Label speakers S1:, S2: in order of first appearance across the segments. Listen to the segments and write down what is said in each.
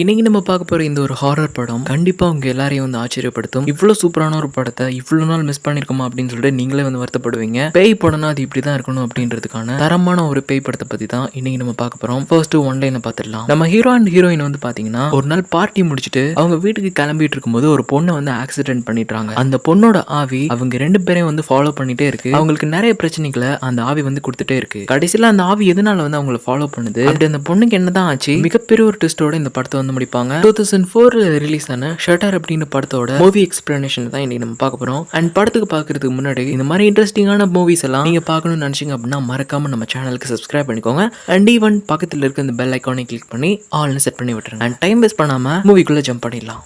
S1: இன்னைக்கு நம்ம பார்க்க போற இந்த ஒரு ஹாரர் படம் கண்டிப்பா உங்க எல்லாரையும் வந்து ஆச்சரியப்படுத்தும். இவ்வளவு சூப்பரான ஒரு படத்தை இவ்வளவு நாள் மிஸ் பண்ணிருக்கோமா அப்படின்னு சொல்லிட்டு நீங்களே வந்து வருத்தப்படுவீங்க. பேய் படம்னா அது இப்படிதான் இருக்கணும் அப்படின்றதுக்கான தரமான ஒரு பேய் படத்தை பத்தி தான் இன்னைக்கு நம்ம பார்க்க போறோம். ஃபர்ஸ்ட் ஒன் லைனை பார்த்துடலாம். நம்ம ஹீரோ அண்ட் ஹீரோயின் வந்து பாத்தீங்கன்னா ஒரு நாள் பார்ட்டி முடிச்சுட்டு அவங்க வீட்டுக்கு கிளம்பிட்டு இருக்கும்போது ஒரு பொண்ணை வந்து ஆக்சிடென்ட் பண்ணிடுறாங்க. அந்த பொண்ணோட ஆவி அவங்க ரெண்டு பேரையும் வந்து ஃபாலோ பண்ணிட்டே இருக்கு. அவங்களுக்கு நிறைய பிரச்சனைகளை அந்த ஆவி வந்து கொடுத்துட்டே இருக்கு. கடைசியில அந்த ஆவி எதனால வந்து அவங்களை ஃபாலோ பண்ணுது அப்படி அந்த பொண்ணுக்கு என்னதான் ஆச்சு, மிகப்பெரிய ஒரு ட்விஸ்டோட இந்த படத்தை வந்து முடிப்பாங்க. 2004 ரிலீஸ் ஆன ஷட்டர் அப்படின்ற படத்தோட மூவி எக்ஸ்பிளனேஷன் தான் இன்னைக்கு நம்ம பார்க்க போறோம். அண்ட் படத்துக்கு பார்க்கறதுக்கு முன்னாடி இந்த மாதிரி இன்ட்ரெஸ்டிங்கான மூவிஸ் எல்லாம் நீங்க பார்க்கணும்னு நினைச்சீங்க அப்படின்னா மறக்காம நம்ம சேனலுக்கு சப்ஸ்கிரைப் பண்ணிக்கோங்க. அண்ட் ஈவன் பக்கத்தில் இருக்க இந்த பெல் ஐக்கானை கிளிக் பண்ணி ஆல்னு செட் பண்ணி விட்டுருங்க. அண்ட் டைம் வேஸ்ட் பண்ணாம மூவிக்குள்ள ஜம்ப் பண்ணிடலாம்.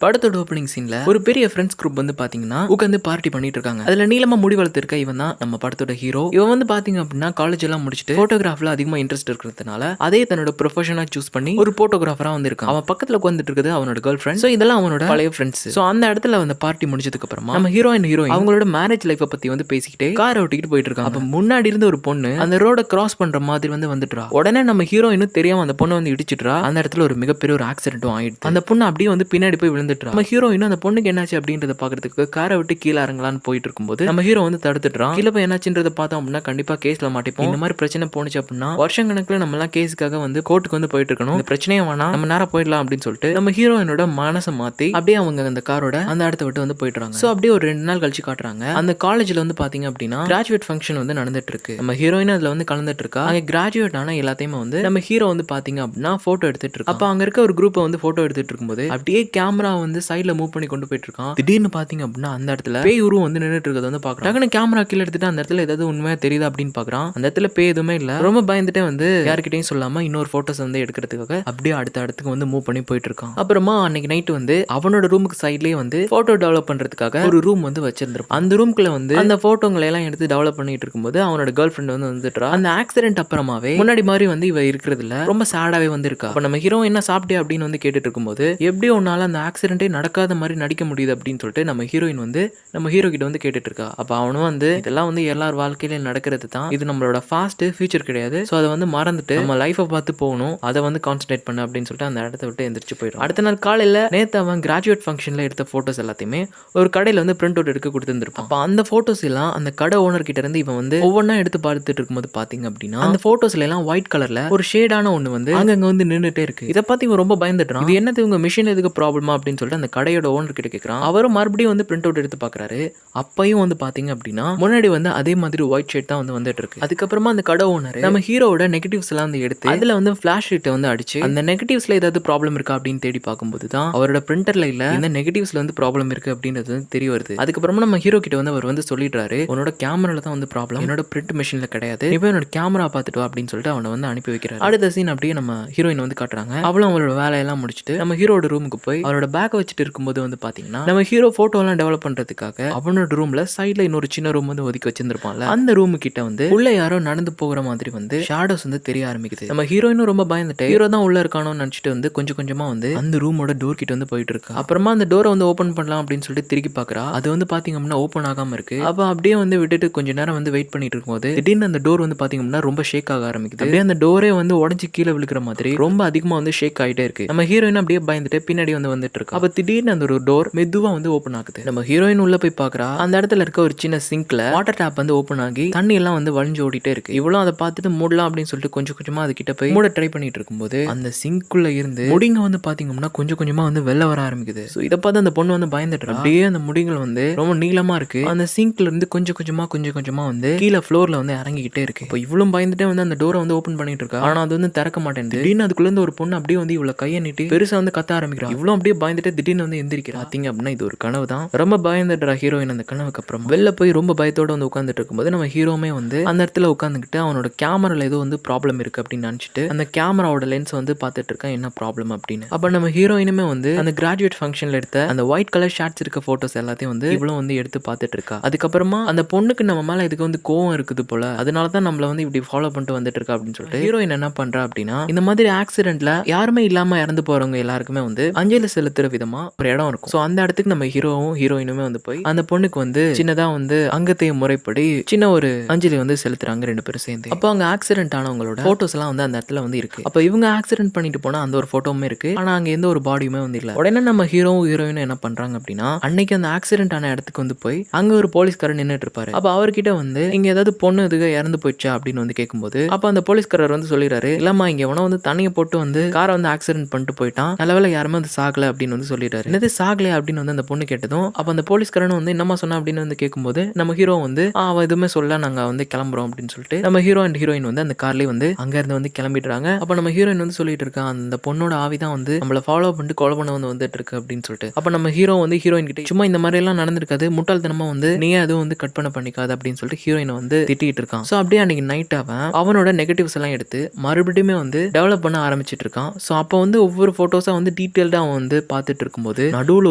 S1: படத்தோட ஓப்பனிங் சீன்ல ஒரு பெரிய ஃப்ரெண்ட்ஸ் குரூப் வந்து பாத்தீங்கன்னா உட்காந்து பார்ட்டி பண்ணிட்டு இருக்காங்க. அதுல நீளமா முடி வளர்த்திருக்க இவன் தான் நம்ம படத்தோட ஹீரோ. இவன் வந்து பாத்தீங்க அப்படின்னா காலேஜ் எல்லாம் முடிச்சுட்டு போட்டோகிராஃப்ல அதிகமா இன்ட்ரெஸ்ட் இருக்கிறதுனால அதே தன்னோட ப்ரொஃபஷனா சூஸ் பண்ணி ஒரு போட்டோகிராஃபரா வந்து இருக்கான். அவன் பக்கத்துல உட்காந்துட்டு இருக்குது அவனோட கேர்ள் ஃப்ரெண்ட். சோ இதெல்லாம் அவனோட பழைய ஃப்ரெண்ட்ஸ். சோ அந்த இடத்துல வந்து பார்ட்டி முடிச்சதுக்கு அப்புறமா நம்ம ஹீரோ அண்ட் ஹீரோயின் அவங்களோட மேரேஜ் லைஃபை பத்தி வந்து பேசிக்கிட்டே காரை ஓட்டிட்டு போயிட்டு இருக்காங்க. அப்ப முன்னாடி இருந்து ஒரு பொண்ணு அந்த ரோட கிராஸ் பண்ற மாதிரி வந்து வந்துட்டா. உடனே நம்ம ஹீரோயினும் தெரியாம அந்த பொண்ணு வந்து இடிச்சிட்டா. அந்த இடத்துல ஒரு மிகப்பெரிய ஒரு ஆக்சிடென்ட்டும் ஆயிடுச்சு. அந்த பொண்ணு அப்படியே வந்து பின்னாடி போய் விழுந்துட்டா. நம்ம ஹீரோயின் அந்த பொண்ணுக்கு என்னாச்சு அப்படின்றத பாக்குறதுக்கு காரை விட்டு கீழே இறங்கலான்னு போயிட்டு இருக்கும்போது நம்ம ஹீரோ வந்து தடுத்துட்டான். கீழே போய் என்னாச்சுன்றத பார்த்தோம் அப்படின்னா கண்டிப்பா கேஸ்ல மாட்டிப்போம். இந்த மாதிரி பிரச்சனை போனுச்சு அப்படின்னா வருஷம் கணக்குல நம்ம எல்லாம் கேஸுக்காக வந்து கோர்ட்டுக்கு வந்து போயிட்டு இருக்கணும். இந்த பிரச்சனையே வேணாம், நம்ம நேரம் போயிடலாம் அப்படின்னு சொல்லிட்டு நம்ம ஹீரோயினோட மனசை மாத்தி அப்படியே அவங்க அந்த காரோட அந்த இடத்த விட்டு வந்து போயிடுறாங்க. சோ அப்படியே ஒரு 2 நாள் கழிச்சு காட்டுறாங்க. அந்த காலேஜ்ல வந்து பாத்தீங்க அப்படின்னா கிராஜுவேட் ஃபங்க்ஷன் வந்து நடந்துட்டு இருக்கு. நம்ம ஹீரோயின் அதுல வந்து கலந்துட்டு இருக்கா. அங்க கிராஜுவேட் ஆன எல்லாத்தையுமே வந்து நம்ம ஹீரோ வந்து பாத்தீங்க அப்படின்னா போட்டோ எடுத்துட்டு இருக்கு. அப்ப அங்க இருக்க ஒரு குரூப்பை வந்து போட்டோ எடுத்துட்டு இருக்கும்போது அப்படியே கேமரா வந்து சைட்ல மூவ் பண்ணி கொண்டு போயிட்டு இருக்கான். திடீர்னு பாத்தீங்க அப்படின்னா அந்த இடத்துல பேய் உருவம் வந்து நின்னுட்டு இருக்கிறத வந்து பாக்குறான். டக்குனு கேமரா கீழ எடுத்துட்டு அந்த இடத்துல ஏதாவது உண்மையா தெரியுதா அப்படின்னு பாக்குறான். அந்த இடத்துல பேய் எதுவுமே இல்ல. ரொம்ப பயந்துட்டே வந்து யார்கிட்டயும் சொல்லாம இன்னொரு போட்டோஸ் வந்து எடுக்கிறதுக்காக அப்படியே அடுத்த இடத்துக்கு வந்து மூவ் பண்ணி போயிட்டு இருக்கான். அப்புறமா அன்னைக்கு நைட் வந்து அவனோட ரூமுக்கு சைட்லயே வந்து போட்டோ டெவலப் பண்றதுக்காக ஒரு ரூம் வந்து வச்சிருந்திருப்பான். அந்த ரூம்குள்ள வந்து அந்த போட்டோங்களை எல்லாம் எடுத்து டெவலப் பண்ணிட்டு இருக்கும்போது அவனோட கேர்ள் ஃப்ரெண்ட் வந்து வந்துட்டா. அந்த ஆக்சிடென்ட் அப்புறமாவே முன்னாடி மாதிரி வந்து இவ இருக்கிறது இல்ல, ரொம்ப சேடாவே வந்து இருக்கா. அப்ப நம்ம ஹீரோ என்ன சாப்பிட்டே அப்படின்னு வந்து கேட்டுட்டு இருக்கும்போது எப்படி உன்னால அந்த ஆக்சிடென்ட்டே நடக்காத மாதிரி நடிக்க முடியுது அப்படின்னு சொல்லிட்டு நம்ம ஹீரோயின் வந்து நம்ம ஹீரோ கிட்ட வந்து கேட்டுட்டு இருக்கா. அப்ப அவனும் வந்து இதெல்லாம் வந்து எல்லார் வாழ்க்கையில நடக்கிறது தான், இது நம்மளோட ஃபாஸ்ட் ஃபியூச்சர் கிடையாது. சோ அதை வந்து மறந்துட்டு நம்ம லைஃபை பார்த்து போகணும், அதை வந்து கான்சென்ட்ரேட் பண்ண அப்படின்னு சொல்லிட்டு அந்த இடத்த விட்டு எந்திரிச்சு போயிடும். அடுத்த நாள் காலையில நேத்து அவன் கிராஜுவேட் ஃபங்க்ஷன்ல எடுத்த போட்டோஸ் எல்லாத்தையுமே ஒரு கடையில வந்து பிரிண்ட் அவுட் எடுக்க கொடுத்துருப்பான். அப்ப அந்த போட்டோஸ் எல்லாம் அந்த கடை ஓனர் கிட்ட இருந்து இவன் வந்து ஒவ்வொன்னா எடுத்து பார்த்துட்டு இருக்கும்போது பாத்தீங்க அப்படின்னா அந்த போட்டோஸ்ல எல்லாம் ஒயிட் கலர்ல ஒரு ஷேடான ஒண்ணு வந்து அங்க வந்து நின்னுட்டே இருக்கு. இதை பார்த்து இவன் ரொம்ப பயந்துட்டான். இது என்னது உங்க மிஷின் எதுக்கு ப்ராப்ளமா அப்படின்னு சொல்லிட்டு அந்த கடையோட ஓனர் கிட்ட கேட்கறான். அவரும் மறுபடியும் வந்து பிரிண்ட் அவுட் எடுத்து பாக்குறாரு. அப்பையும் வந்து பாத்தீங்க அப்படின்னா முன்னாடி வந்து அதே மாதிரி ஒயிட் ஷேட் தான் வந்து வந்துட்டு இருக்கு. அதுக்கப்புறமா அந்த கடை ஓனர் நம்ம ஹீரோவோட நெகட்டிவ்ஸ் எல்லாம் வந்து எடுத்து அதுல வந்து ஃபிளாஷ் லைட்டை வந்து அடிச்சு அந்த நெகட்டிவ்ஸ்ல ஏதாவது ப்ராப்ளம் இருக்கா அப்படின்னு தேடி பார்க்கும்போது தான் அவரோட பிரிண்டர்ல இல்ல இந்த நெகட்டிவ்ஸ்ல வந்து ப்ராப்ளம் இருக்கு அப்படின்றது வந்து தெரிய வருது. அதுக்கப்புறமா நம்ம ஹீரோ கிட்ட வந்து அவர் வந்து சொல்லிடுறாரு, உன்னோட கேமரால தான் வந்து ப்ராப்ளம், என்னோட பிரிண்ட் மிஷின்ல கிடையாது, இப்போ என்னோட கேமரா பார்த்துட்டு வா அப்படின்னு சொல்லிட்டு அவனை வந்து அனுப்பி வைக்கிறாரு. அடுத்த சீன் அப்படியே நம்ம ஹீரோயின் வந்து காட்டுறாங்க. அவளும் அவளோட வேலையெல்லாம் முடிச்சுட்டு நம்ம ஹீரோட ரூமுக்கு போய் அவரோட பேக்கை வச்சுட்டு இருக்கும்போது வந்து பாத்தீங்கன்னா நம்ம ஹீரோ போட்டோ எல்லாம் டெவலப் பண்றதுக்காக அவனோட ரூம்ல சைடுல இன்னொரு சின்ன ரூம் வந்து ஒதுக்கி வச்சிருந்திருப்பான்ல, அந்த ரூம் கிட்ட வந்து உள்ள யாரோ நடந்து போகிற மாதிரி வந்து ஷேடோஸ் வந்து தெரிய ஆரம்பிக்குது. நம்ம ஹீரோயினும் ரொம்ப பயந்துட்டு ஹீரோ தான் உள்ள இருக்கானோன்னு நினைச்சிட்டு வந்து கொஞ்சம் கொஞ்சமா வந்து அந்த ரூமோட டோர் கிட்ட வந்து போயிட்டு இருக்கா. அப்புறமா அந்த டோரை வந்து ஓபன் பண்ணலாம் அப்படின்னு சொல்லிட்டு திருப்பி பாக்குறா. அது வந்து பாத்தீங்க அப்படின்னா ஓபன் ஆகாம இருக்கு. அப்ப அப்படியே வந்து விட்டுட்டு கொஞ்ச நேரம் வந்து வெயிட் பண்ணிட்டு இருக்கும்போது திடீர்னு அந்த டோர் வந்து பாத்தீங்க அப்படின்னா ரொம்ப ஷேக் ஆக ஆரம்பிக்குது. அப்படியே அந்த டோரே வந்து உடஞ்சி கீழே விழுக்கிற மாதிரி ரொம்ப அதிகமா வந்து ஷேக் ஆயிட்டே இருக்கு. நம்ம ஹீரோயின் அப்படியே பயந்துட்டு பின்னாடி வந்து வந்துட்டு இருக்கா. அப்ப திடீர்னு அந்த ஒரு டோர் மெதுவா வந்து ஓபன் ஆகுது. நம்ம ஹீரோயின் உள்ள போய் பாக்குறா. அந்த இடத்துல இருக்க ஒரு சின்ன சிங்க்ல வாட்டர் டேப் வந்து ஓபன் ஆகி தண்ணி எல்லாம் வந்து வழிஞ்சு ஓடிட்டே இருக்கு. இவ்வளவு அதை பார்த்துட்டு மூடலாம் அப்படின்னு சொல்லிட்டு கொஞ்சம் கொஞ்சமா அது கிட்ட போய் மூட ட்ரை பண்ணிட்டு இருக்கும்போது அந்த சிங்க்குள்ள இருந்து முடிங்க வந்து பாத்தீங்கன்னா கொஞ்சம் கொஞ்சமா வந்து வெளில வர ஆரம்பிக்குது. சோ இதை பார்த்து அந்த பொண்ணு வந்து பயந்துட்டு அப்படியே அந்த முடிகள் வந்து ரொம்ப நீளமா இருக்கு. அந்த சிங்க்ல இருந்து கொஞ்சம் கொஞ்சமா வந்து கீழே ஃப்ளோர்ல வந்து இறங்கிக்கிட்டே இருக்கு. இப்போ இவ்வளவு பயந்துட்டே வந்து அந்த டோரை வந்து ஓபன் பண்ணிட்டு இருக்கா. ஆனா அது வந்து திறக்க மாட்டேங்குது. திடீர்னு அதுக்குள்ள இருந்து ஒரு பொண்ணு அப்படியே வந்து இவ்வளவு கையை நீட்டி பெருசா வந்து கத்த ஆரம்பிக்கிறா. இவ்வளவு அப்படியே பயந்துட்டு திடீர்னு வந்து எந்திரிக்கிறா. பாத்தீங்க அப்படின்னா இது ஒரு கனவு தான். ரொம்ப பயந்துடுறா ஹீரோயின். அந்த கனவுக்கு அப்புறம் வெளில போய் ரொம்ப பயத்தோட வந்து உட்காந்துட்டு இருக்கும்போது நம்ம ஹீரோமே வந்து அந்த இடத்துல உட்காந்துக்கிட்டு அவனோட கேமரால ஏதோ வந்து ப்ராப்ளம் இருக்கு அப்படின்னு நினைச்சிட்டு அந்த கேமராவோட லென்ஸ் வந்து பார்த்துட்டு இருக்கான் என்ன ப்ராப்ளம் அப்படின்னு. அப்ப நம்ம ஹீரோயினுமே வந்து அந்த கிராஜுவேட் ஃபங்க்ஷன்ல எடுத்த அந்த ஒயிட் கலர் ஷார்ட்ஸ் இருக்க போட்டோஸ் எல்லாத்தையும் வந்து இவ்வளவு வந்து எடுத்து பார்த்துட்டு இருக்கா. அதுக்கப்புறமா அந்த பொண்ணுக்கு நம்ம மேல இதுக்கு வந்து கோவம் இருக்குது போல, அதனாலதான் நம்மள வந்து இப்படி ஃபாலோ பண்ணிட்டு வந்துட்டு இருக்கா அப்படின்னு சொல்லிட்டு ஹீரோயின் என்ன பண்றா அப்படின்னா இந்த மாதிரி ஆக்சிடென்ட்ல யாருமே இல்லாம இறந்து போறவங்க எல்லாருக்குமே வந்து அஞ்சலி செலுத்துற விதமா ஒரு இடம் இருக்கும். ஸோ அந்த இடத்துக்கு நம்ம ஹீரோவும் ஹீரோயினுமே வந்து போய் அந்த பொண்ணுக்கு வந்து சின்னதா வந்து அங்கத்தைய முறைப்படி சின்ன ஒரு அஞ்சலி வந்து செலுத்துறாங்க 2 பேரும் சேர்ந்து. அப்போ அங்க ஆக்சிடென்ட் ஆனவங்களோட போட்டோஸ் எல்லாம் வந்து அந்த இடத்துல வந்து இருக்கு. அப்ப இவங்க ஆக்சிடென்ட் பண்ணிட்டு போனா அந்த ஒரு போட்டோவுமே இருக்கு. ஆனா அங்க எந்த ஒரு பாடியுமே வந்து இல்ல. உடனே நம்ம ஹீரோவும் ஹீரோயினும் என்ன பண்றாங்க அப்படின்னா, அன்னைக்கு அந்த ஆக்சிடென்ட் ஆன இடத்துக்கு வந்து போய் அங்க ஒரு போலீஸ்காரர் நின்னுட்டு இருப்பாரு. அப்ப அவர்கிட்ட வந்து இங்க ஏதாவது பொண்ணு இதுக்கு இறந்து போயிடுச்சா அப்படின்னு வந்து கேட்கும்போது, அப்ப அந்த போலீஸ்காரர் வந்து சொல்லிடுறாரு, இல்லம்மா இங்க எவனோ வந்து தண்ணியை போட்டு வந்து காரை வந்து ஆக்சிடென்ட் பண்ணிட்டு போயிட்டான், நல்லவேளை யாருமே வந்து சாகல அப்படின்னு வந்து சொல்லிடுறாரு. என்னது சாகலையா அப்படின்னு வந்து அந்த பொண்ணு கேட்டதும், அப்ப அந்த போலீஸ்காரன் வந்து என்னமா சொன்னா அப்படின்னு வந்து கேட்கும்போது, நம்ம ஹீரோ வந்து அவ எதுவுமே சொல்ல, நாங்க வந்து கிளம்புறோம் அப்படின்னு சொல்லிட்டு நம்ம ஹீரோ அண்ட் ஹீரோயின் வந்து அந்த கார்லயே வந்து அங்க இருந்து வந்து கிளம்பிடுறாங்க. அப்ப நம்ம ஹீரோயின் வந்து சொல்லிட்டு இருக்கா, அந்த பொண்ணோட ஆவி தான் வந்து நம்மள ஃபாலோ பண்ணிட்டு கொலை பண்ண வந்து வந்துட்டு இருக்கு அப்படின்னு சொல்லிட்டு. அப்ப நம்ம ஹீரோ வந்து ஹீரோயின் கிட்ட சும்மா இந்த மாதிரி எல்லாம் நடந்திருக்காது, முட்டாள்தனமா வந்து நீயே அதுவும் வந்து கட் பண்ண பண்ணிக்காது அப்படின்னு சொல்லிட்டு ஹீரோயினை வந்து திட்டிட்டு இருக்கான். ஸோ அப்படியே அன்னைக்கு நைட் அவனோட நெகட்டிவ்ஸ் எல்லாம் எடுத்து மறுபடியுமே வந்து டெவலப் பண்ண ஆரம்பிச்சிட்டு இருக்கான். ஸோ அப்போ வந்து ஒவ்வொரு போட்டோஸா வந்து டீட்டெயில்டா அவன் வந்து பார்த்துட்டு இருக்கும்போது நடுவில்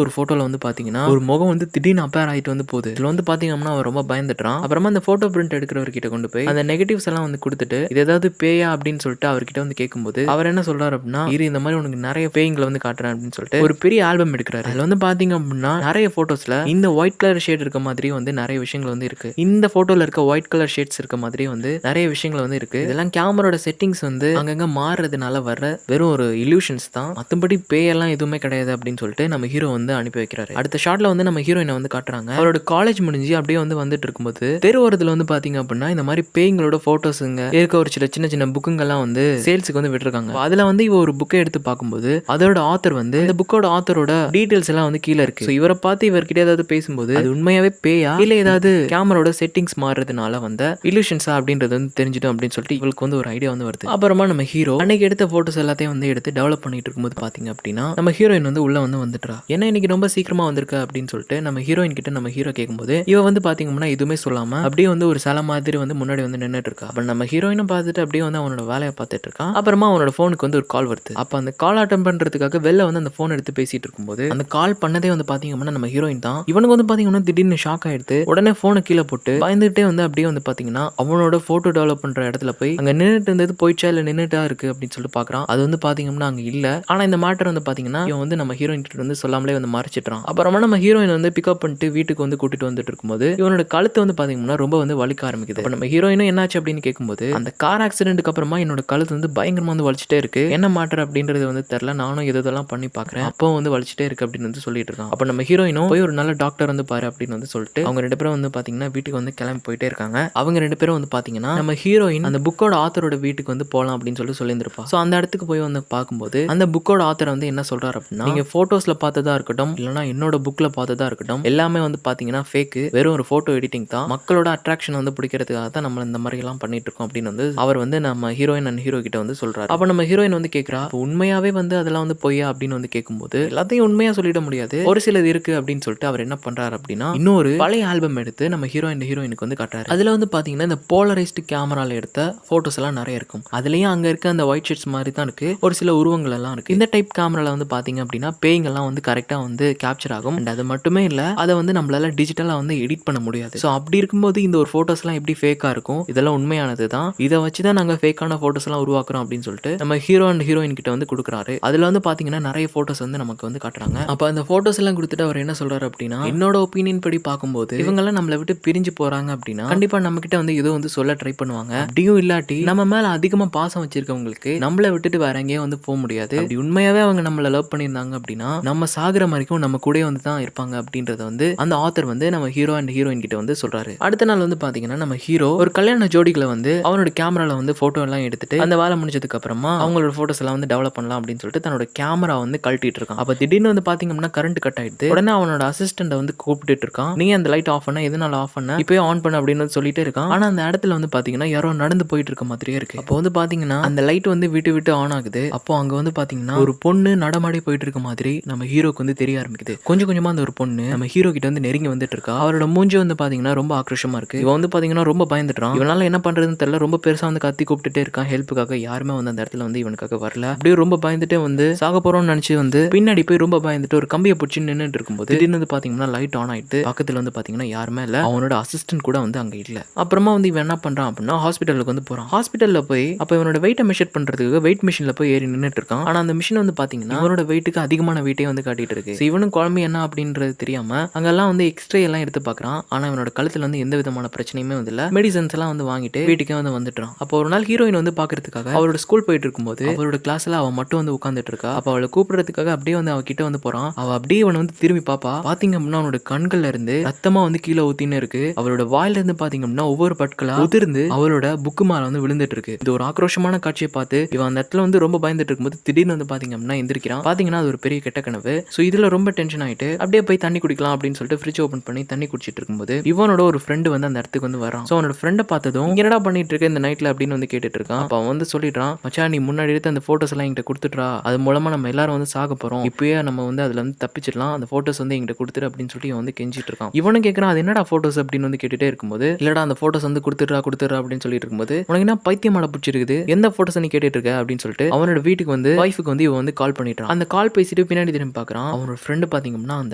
S1: ஒரு போட்டோல வந்து பாத்தீங்கன்னா ஒரு முகம் வந்து திடீர்னு அப்பேர் ஆயிட்டு வந்து போகுது. இதுல வந்து பாத்தீங்கன்னா அவன் ரொம்ப பயந்துட்டான். அப்புறமா அந்த போட்டோ பிரிண்ட் எடுக்கிறவர்கிட்ட கொண்டு போய் அந்த நெகட்டிவ்ஸ் எல்லாம் வந்து கொடுத்துட்டு இது ஏதாவது பேயா அப்படின்னு சொல்லிட்டு அவர்கிட்ட வந்து கேட்கும்போது அவர் என்ன சொல்றாரு அப்படின்னா, இரு இந்த மாதிரி உனக்கு நிறைய பேய்களை வந்து காட்டுறேன் அப்படின்னு சொல்லிட்டு ஒரு பெரிய ஆல்பம் எடுக்கிறாரு. அதுல வந்து பாத்தீங்க அப்படின்னா நிறைய போட்டோஸ்ல இந்த ஒயிட் கலர் ஷேட் இருக்க மாதிரி வந்து நிறைய விஷயங்கள் வந்து இருக்கு. இந்த போட்டோல இருக்க ஒயிட் கலர் ஷேட்ஸ் இருக்க மாதிரி வந்து நிறைய விஷயங்கள் வந்து இருக்கு. இதெல்லாம் கேமரோட செட்டிங்ஸ் வந்து அங்கங்க மாறுறதுனால வர்ற வெறும் ஒரு இல்யூஷன்ஸ் தான், மத்தபடி பேயெல்லாம் எதுவுமே கிடையாது அப்படின்னு சொல்லிட்டு நம்ம ஹீரோ வந்து அனுப்பி வைக்கிறாரு. அடுத்த ஷாட்ல வந்து நம்ம ஹீரோயினை வந்து காட்டுறாங்க. அவரோட காலேஜ் முடிஞ்சு அப்படியே வந்து வந்துட்டு இருக்கும்போது தெருவோரத்துல வந்து பாத்தீங்க அப்படின்னா இந்த மாதிரி பேய்களோட போட்டோஸுங்க இருக்க ஒரு சின்ன சின்ன புக்குங்கெல்லாம் வந்து சேல்ஸுக்கு வந்து விட்டுருக்காங்க. அதுல வந்து இவ ஒரு புக்கை எடுத்து பார்க்கும்போது அதோட ஆத்தர் வந்து இந்த புக்கோட ஆத்தரோட டீடைல்ஸ் எல்லாம் வந்து கீழே இருக்கு. இவரை பார்த்து இவர்கிட்ட ஏதாவது பேசும்போது அது உண்மையாவே பேயா இல்ல ஏதாவது கேமரோட செட்டிங்ஸ் மாறுறதுனால வந்த இல்யூஷன்ஸா அப்படின்றது வந்து தெரிஞ்சிடும் அப்படின்னு சொல்லிட்டு இவளுக்கு வந்து ஒரு ஐடியா வந்து வருது. அப்புறமா நம்ம ஹீரோ அன்னைக்கு எடுத்த போட்டோஸ் எல்லாத்தையும் வந்து எடுத்து டெவலப் பண்ணிட்டு இருக்கும்போது பாத்தீங்க அப்படின்னா நம்ம ஹீரோயின் வந்து உள்ள வந்து வந்துட்டா. ஏன்னா இன்னைக்கு ரொம்ப சீக்கிரமா வந்திருக்க அப்படின்னு சொல்லிட்டு நம்ம ஹீரோயின் கிட்ட நம்ம ஹீரோ கேட்கும்போது இவ வந்து பாத்தீங்கன்னா எதுவுமே சொல்லாம அப்படியே வந்து ஒரு சில மாதிரி வந்து முன்னாடி வந்து நின்னுட்டு இருக்கா. அப்ப நம்ம ஹீரோயினும் பார்த்துட்டு அப்படியே வந்து அவனோட வேலையை பார்த்துட்டு இருக்கான். அப்புறமா அவனோட போனுக்கு வந்து ஒரு கால் வருது. அப்ப அந்த கால் அட்டன் பண்றதுக்காக வெளில வந்து அந்த போன் எடுத்து பேசிட்டு இருக்கும்போது அந்த கால் பண்ணதே வந்து பாத்தீங்கன்னா நம்ம ஹீரோயின் தான். இவனுக்கு வந்து பாத்தீங்கன்னா திடீர்னு ஷாக் ஆயிடுது. உடனே போனை கீழே போட்டு பயந்துட்டே வந்து அப்படியே வந்து பாத்தீங்கன்னா அவனோட போட்டோ டெவலப் பண்ற இடத்துல போய் அங்க நின்னுட்டு இருந்தது போயிடுச்சா இல்ல நின்னுட்டா இருக்கு அப்படின்னு சொல்லிட்டு பாக்குறான். அது வந்து பாத்தீங்கன்னா அங்க இல்ல. ஆனா இந்த மேட்டர் வந்து பாத்தீங்கன்னா இவன் வந்து நம்ம ஹீரோயின் கிட்ட வந்து சொல்லாமலே வந்து மறைச்சிட்டான். அப்புறமா நம்ம ஹீரோயின் வந்து பிக்கப் பண்ணிட்டு வீட்டுக்கு வந்து கூட்டிட்டு வந்துட்டு இருக்கும்போது இவனோட கழுத்து வந்து பாத்தீங்கன்னா ரொம்ப வந்து வலிக்க ஆரம்பிக்குது. அப்ப நம்ம ஹீரோயினும் என்னாச்சு அப்படின்னு கேட்கும்போது அந்த கார் ஆக்சிடென்ட்க்கு அப்புறமா என்னோட கழுத்து வந்து பயங்கரமா வந்து வலிச்சுட்டே இருக்கு, என்ன மேட்டர் அப்படின்றது வந்து தெரியல, நானும் எதெல்லாம் பண்ணி பாக்குறேன், அப்போ வந்து வலிச்சுட்டே இருக்கு அப்படின்னு வந்து சொல்லிட்டு இருக்கான். அப்ப நம்ம ஹீரோயினும் போய் ஒரு நல்ல டாக்டர் வந்து பாரு அப்படின்னு வந்து சொல்லிட்டு அவங்க 2 பேரும் வந்து பாத்தீங்கன்னா வீட்டுக்கு வந்து கிளம்பி போயிட்டே இருக்காங்க. அவங்க 2 பேரும் வந்து பாத்தீங்கன்னா நம்ம ஹீரோயின் அந்த புக்கோட ஆத்தரோட வீட்டுக்கு வந்து போலாம் அப்படின்னு சொல்லி சொல்லியிருந்திருப்பா. சோ அந்த இடத்துக்கு போய் வந்து பார்க்கும்போது அந்த புக்கோட ஆத்தர் வந்து என்ன சொல்றாரு அப்படின்னா, நீங்க போட்டோஸ்ல பார்த்ததா இருக்கட்டும் இல்லனா என்னோட புக்ல பார்த்ததா இருக்கட்டும் எல்லாமே வந்து பாத்தீங்கன்னா ஃபேக், வெறும் ஒரு போட்டோ எடிட்டிங் தான், மக்களோட அட்ராக்ஷன் வந்து பிடிக்கிறதுக்காக தான் நம்ம இந்த மாதிரி எல்லாம் பண்ணிட்டு இருக்கோம் அப்படின்னு வந்து அவர் வந்து நம்ம ஹீரோயின் அண்ட் ஹீரோ கிட்ட வந்து சொல்றாரு. அப்ப நம்ம ஹீரோயின் வந்து கேக்குறா, உண்மையாவே வந்து அதெல்லாம் வந்து பொய்யா அப்படின்னு வந்து கேட்கும்போது எல்லாத்தையும் உண்மையா சொல்லிட முடியாது, ஒரு சிலது இருக்கு அப்படின்னு சொல்லிட்டு அவர் என்ன பண்றாரு அப்படின்னா இன்னொரு பழைய ஆல்பம் எடுத்து நம்ம ஹீரோயினுக்கு வந்து காட்டுறாரு. அதுல வந்து பாத்தீங்கன்னா இந்த போலரைஸ்டு கேமரால எடுத்த போட்டோஸ் எல்லாம் நிறைய இருக்கும். அதுலயும் அங்க இருக்க அந்த ஒயிட் ஷீட்ஸ் மாதிரி தான் இருக்கு, ஒரு சில உருவங்கள் எல்லாம் இருக்கு. இந்த டைப் கேமரால வந்து பாத்தீங்க அப்படின்னா பேய்ங்க எல்லாம் வந்து கரெக்டா வந்து கேப்சர் ஆகும். அண்ட் அது மட்டுமே இல்ல, அதை வந்து நம்மளால டிஜிட்டலா வந்து எடிட் பண்ண முடியாது. சோ அப்படி இருக்கும்போது இந்த ஒரு போட்டோஸ் எல்லாம் எப்படி ஃபேக்கா இருக்கும், இதெல்லாம் உண்மையானது தான், இதை வச்சுதான் நாங்க ஃபேக்கான போட்டோஸ் எல்லாம் உருவாக்குறோம் அப்படின்னு சொல்லிட்டு நம்ம ஹீரோ அண்ட் ஹீரோயின் கிட்ட வந்து கொடுக்குறாரு. அதுல வந்து பாத்தீங்கன்னா நிறைய போட்டோஸ் வந்து நமக்கு வந்து காட்டுறாங்க. அப்ப அந்த போட்டோஸ் எல்லாம் கொடுத்துட்டு அவர் என்ன சொல்றாரு அப்படின்னா, என்னோட ஒப்பீனியன் படி பார்க்கும்போது இவங்க எல்லாம் நம்மளை விட்டு பிரிஞ்சு போறாங்க அப்படின்னா கண்டிப்பா நம்ம கிட்ட வந்து ஏதோ வந்து சொல்ல ட்ரை பண்ணுவாங்க. அப்படியும் இல்லாட்டி நம்ம மேல அதிகமா பாசம் வச்சிருக்கவங்களுக்கு நம்மளை விட்டுட்டு வேற எங்கேயும் வந்து போக முடியாது. அப்படி உண்மையாவே அவங்க நம்மள லவ் பண்ணியிருந்தாங்க அப்படின்னா நம்ம சாகுற வரைக்கும் நம்ம கூட வந்து தான் இருப்பாங்க அப்படின்றத வந்து அந்த ஆத்தர் வந்து நம்ம ஹீரோ அண்ட் ஹீரோயின் கிட்ட வந்து சொல்றாரு. அடுத்த நாள் வந்து பாத்தீங்கன்னா நம்ம ஹீரோ ஒரு கல்யாண ஜோடிகளை வந்து அவனோட கேமரால வந்து போட்டோ எல்லாம் எடுத்துட்டு அந்த வேலை முடிஞ்சதுக்கு அப்புறமா அவங்களோட போட்டோஸ் எல்லாம் வந்து டெவலப் பண்ணலாம் அப்படின்னு சொல்லிட்டு தன்னோட கேமரா வந்து கழட்டிட்டு இருக்கான். அப்ப திடீர்னு வந்து பாத்தீங்கன்னா கரண்ட் கட் ஆயிடுது. உடனே அவனோட அசிஸ்டன்ட் வந்து கூப்பிட்டு இருக்கான், நீ அந்த லைட் ஆஃப் பண்ண, எதனால ஆஃப் பண்ண, இப்பவே ஆன் பண்ண அப்படின்னு சொல்லிட்டே இருக்கான். ஆனா அந்த இடத்துல வந்து பாத்தீங்கன்னா யாரோ நடந்து போயிட்டு இருக்க மாதிரியே இருக்கு. அப்போ வந்து பாத்தீங்கன்னா அந்த லைட் வந்து விட்டு விட்டு ஆன் ஆகுது. அப்போ அங்க வந்து பாத்தீங்கன்னா ஒரு பொண்ணு நடமாடி போயிட்டு இருக்க மாதிரி நம்ம ஹீரோக்கு வந்து தெரிய ஆரம்பிக்குது. கொஞ்சம் கொஞ்சமா அந்த ஒரு பொண்ணு நம்ம ஹீரோ கிட்ட வந்து நெருங்கி வந்துட்டு இருக்கா. அவரோட மூஞ்சி வந்து பாத்தீங்கன்னா ரொம்ப ஆக்ரோஷமா இருக்கு. இவன் வந்து பாத்தீங்கன்னா ரொம்ப பயந்துட்டான். இவனால என்ன பண்றதுன்னு தெரியல, ரொம்ப பெருசா வந்து கத்தி கூப்பிட்டுட்டே இருக்கான் ஹெல்ப்புக்காக. யாருமே வந்து அந்த இடத்துல வந்து இவனுக்காக வரல. அப்படியே ரொம்ப பயந்துட்டே வந்து சாக போறோம்னு நினைச்சு வந்து பின்னாடி போய் ரொம்ப பயந்துட்டு ஒரு கம்பியை பிடிச்சி நின்னுட்டு இருக்கும்போது திடீர்னு வந்து பாத்தீங்கன்னா லைட் ஆன் ஆயிட்டு பக்கத்துல வந்து பாத்தீங்கன்னா யாருமே இல்ல, அவனோட அசிஸ்டன்ட் கூட வந்து அங்க இல்ல. அப்புறமா வந்து இவன் என்ன பண்றான் அப்படின்னா ஹாஸ்பிட்டலுக்கு வந்து போறான். ஹாஸ்பிட்டல்ல போய் அப்ப இவனோட வெயிட்டை மெஷர் பண்றதுக்கு வெயிட் மிஷின்ல போய் ஏறி நின்னுட்டு இருக்கான். ஆனா அந்த மிஷின் வந்து பாத்தீங்கன்னா இவனோட வெயிட்டுக்கு அதிகமான உருவான வீட்டையும் வந்து காட்டிட்டு இருக்கு. இவனும் குழம்பு என்ன அப்படின்றது தெரியாம அங்கெல்லாம் வந்து எக்ஸ்ரே எல்லாம் எடுத்து பாக்குறான். ஆனா இவனோட கழுத்துல வந்து எந்த விதமான பிரச்சனையுமே வந்து இல்ல. மெடிசன்ஸ் எல்லாம் வந்து வாங்கிட்டு வீட்டுக்கே வந்து வந்துட்டான். அப்போ ஒரு நாள் ஹீரோயின் வந்து பாக்குறதுக்காக அவரோட ஸ்கூல் போயிட்டு இருக்கும்போது அவரோட கிளாஸ்ல அவன் மட்டும் வந்து உட்காந்துட்டு இருக்கா. அப்ப அவளை கூப்பிடுறதுக்காக அப்படியே வந்து அவ கிட்ட வந்து போறான். அவ அப்படியே இவனை வந்து திரும்பி பாப்பா. பாத்தீங்க அப்படின்னா அவனோட கண்கள்ல இருந்து ரத்தமா வந்து கீழே ஊத்தின்னு இருக்கு. அவளோட வாயில இருந்து பாத்தீங்க அப்படின்னா ஒவ்வொரு பட்களா உதிர்ந்து அவளோட புக்கு மேல வந்து விழுந்துட்டு இருக்கு. இது ஒரு ஆக்ரோஷமான காட்சியை பார்த்து இவன் அந்த இடத்துல வந்து ரொம்ப பயந்துட்டு இருக்கும்போது திடீர்னு வந்து பாத்தீங்க அப்படின்னா எந்திரிக்கிறான். பாத்தீங்கன்னா அது ஒரு பெரிய கெட்ட கனவு. சோ இதுல ரொம்ப டென்ஷன் ஆயிட்டு அப்படியே போய் தண்ணி குடிக்கலாம் அப்படின்னு சொல்லிட்டு ஃப்ரிட்ஜ் ஓபன் பண்ணி தண்ணி குடிச்சிட்டு இருக்கும்போது இவனோட ஒரு ஃப்ரெண்டு வந்து அந்த இடத்துக்கு வந்து வரான். சோ அவனோட ஃப்ரெண்டை பார்த்ததும் என்னடா பண்ணிட்டு இருக்க இந்த நைட்ல அப்படின்னு வந்து கேட்டுட்டு இருக்கான். அப்ப அவன் வந்து சொல்லிடுறான், மச்சான் நீ முன்னாடி எடுத்து அந்த போட்டோஸ் எல்லாம் என்கிட்ட கொடுத்துட்றா, அது மூலமா நம்ம எல்லாரும் வந்து சாக போறோம், இப்பயே நம்ம வந்து அதுல வந்து தப்பிச்சிடலாம், அந்த போட்டோஸ் வந்து என்கிட்ட கொடுத்துரு அப்படின்னு சொல்லி இவன் வந்து கெஞ்சிட்டு இருக்கான். இவனும் கேட்கறான் அது என்னடா போட்டோஸ் அப்படின்னு வந்து கேட்டுட்டே இருக்கும்போது இல்லடா அந்த போட்டோஸ் வந்து கொடுத்துட்றா அப்படின்னு சொல்லிட்டு இருக்கும்போது உனக்கு என்ன பைத்தியமால பிடிச்சிருக்குது, எந்த போட்டோஸ் நீ கேட்டுட்டு இருக்க அப்படின்னு சொல்லிட்டு அவனோட வீட்டுக்கு வந்து வைஃபுக்கு வந்து இவன் வந்து கால் பண்ணிட்டான். அந்த கால் பேசிட்டு பின்னாடி திரும்பி பார்க்கறான். அவனோட ஃப்ரெண்டு பாத்தீங்கன்னா அந்த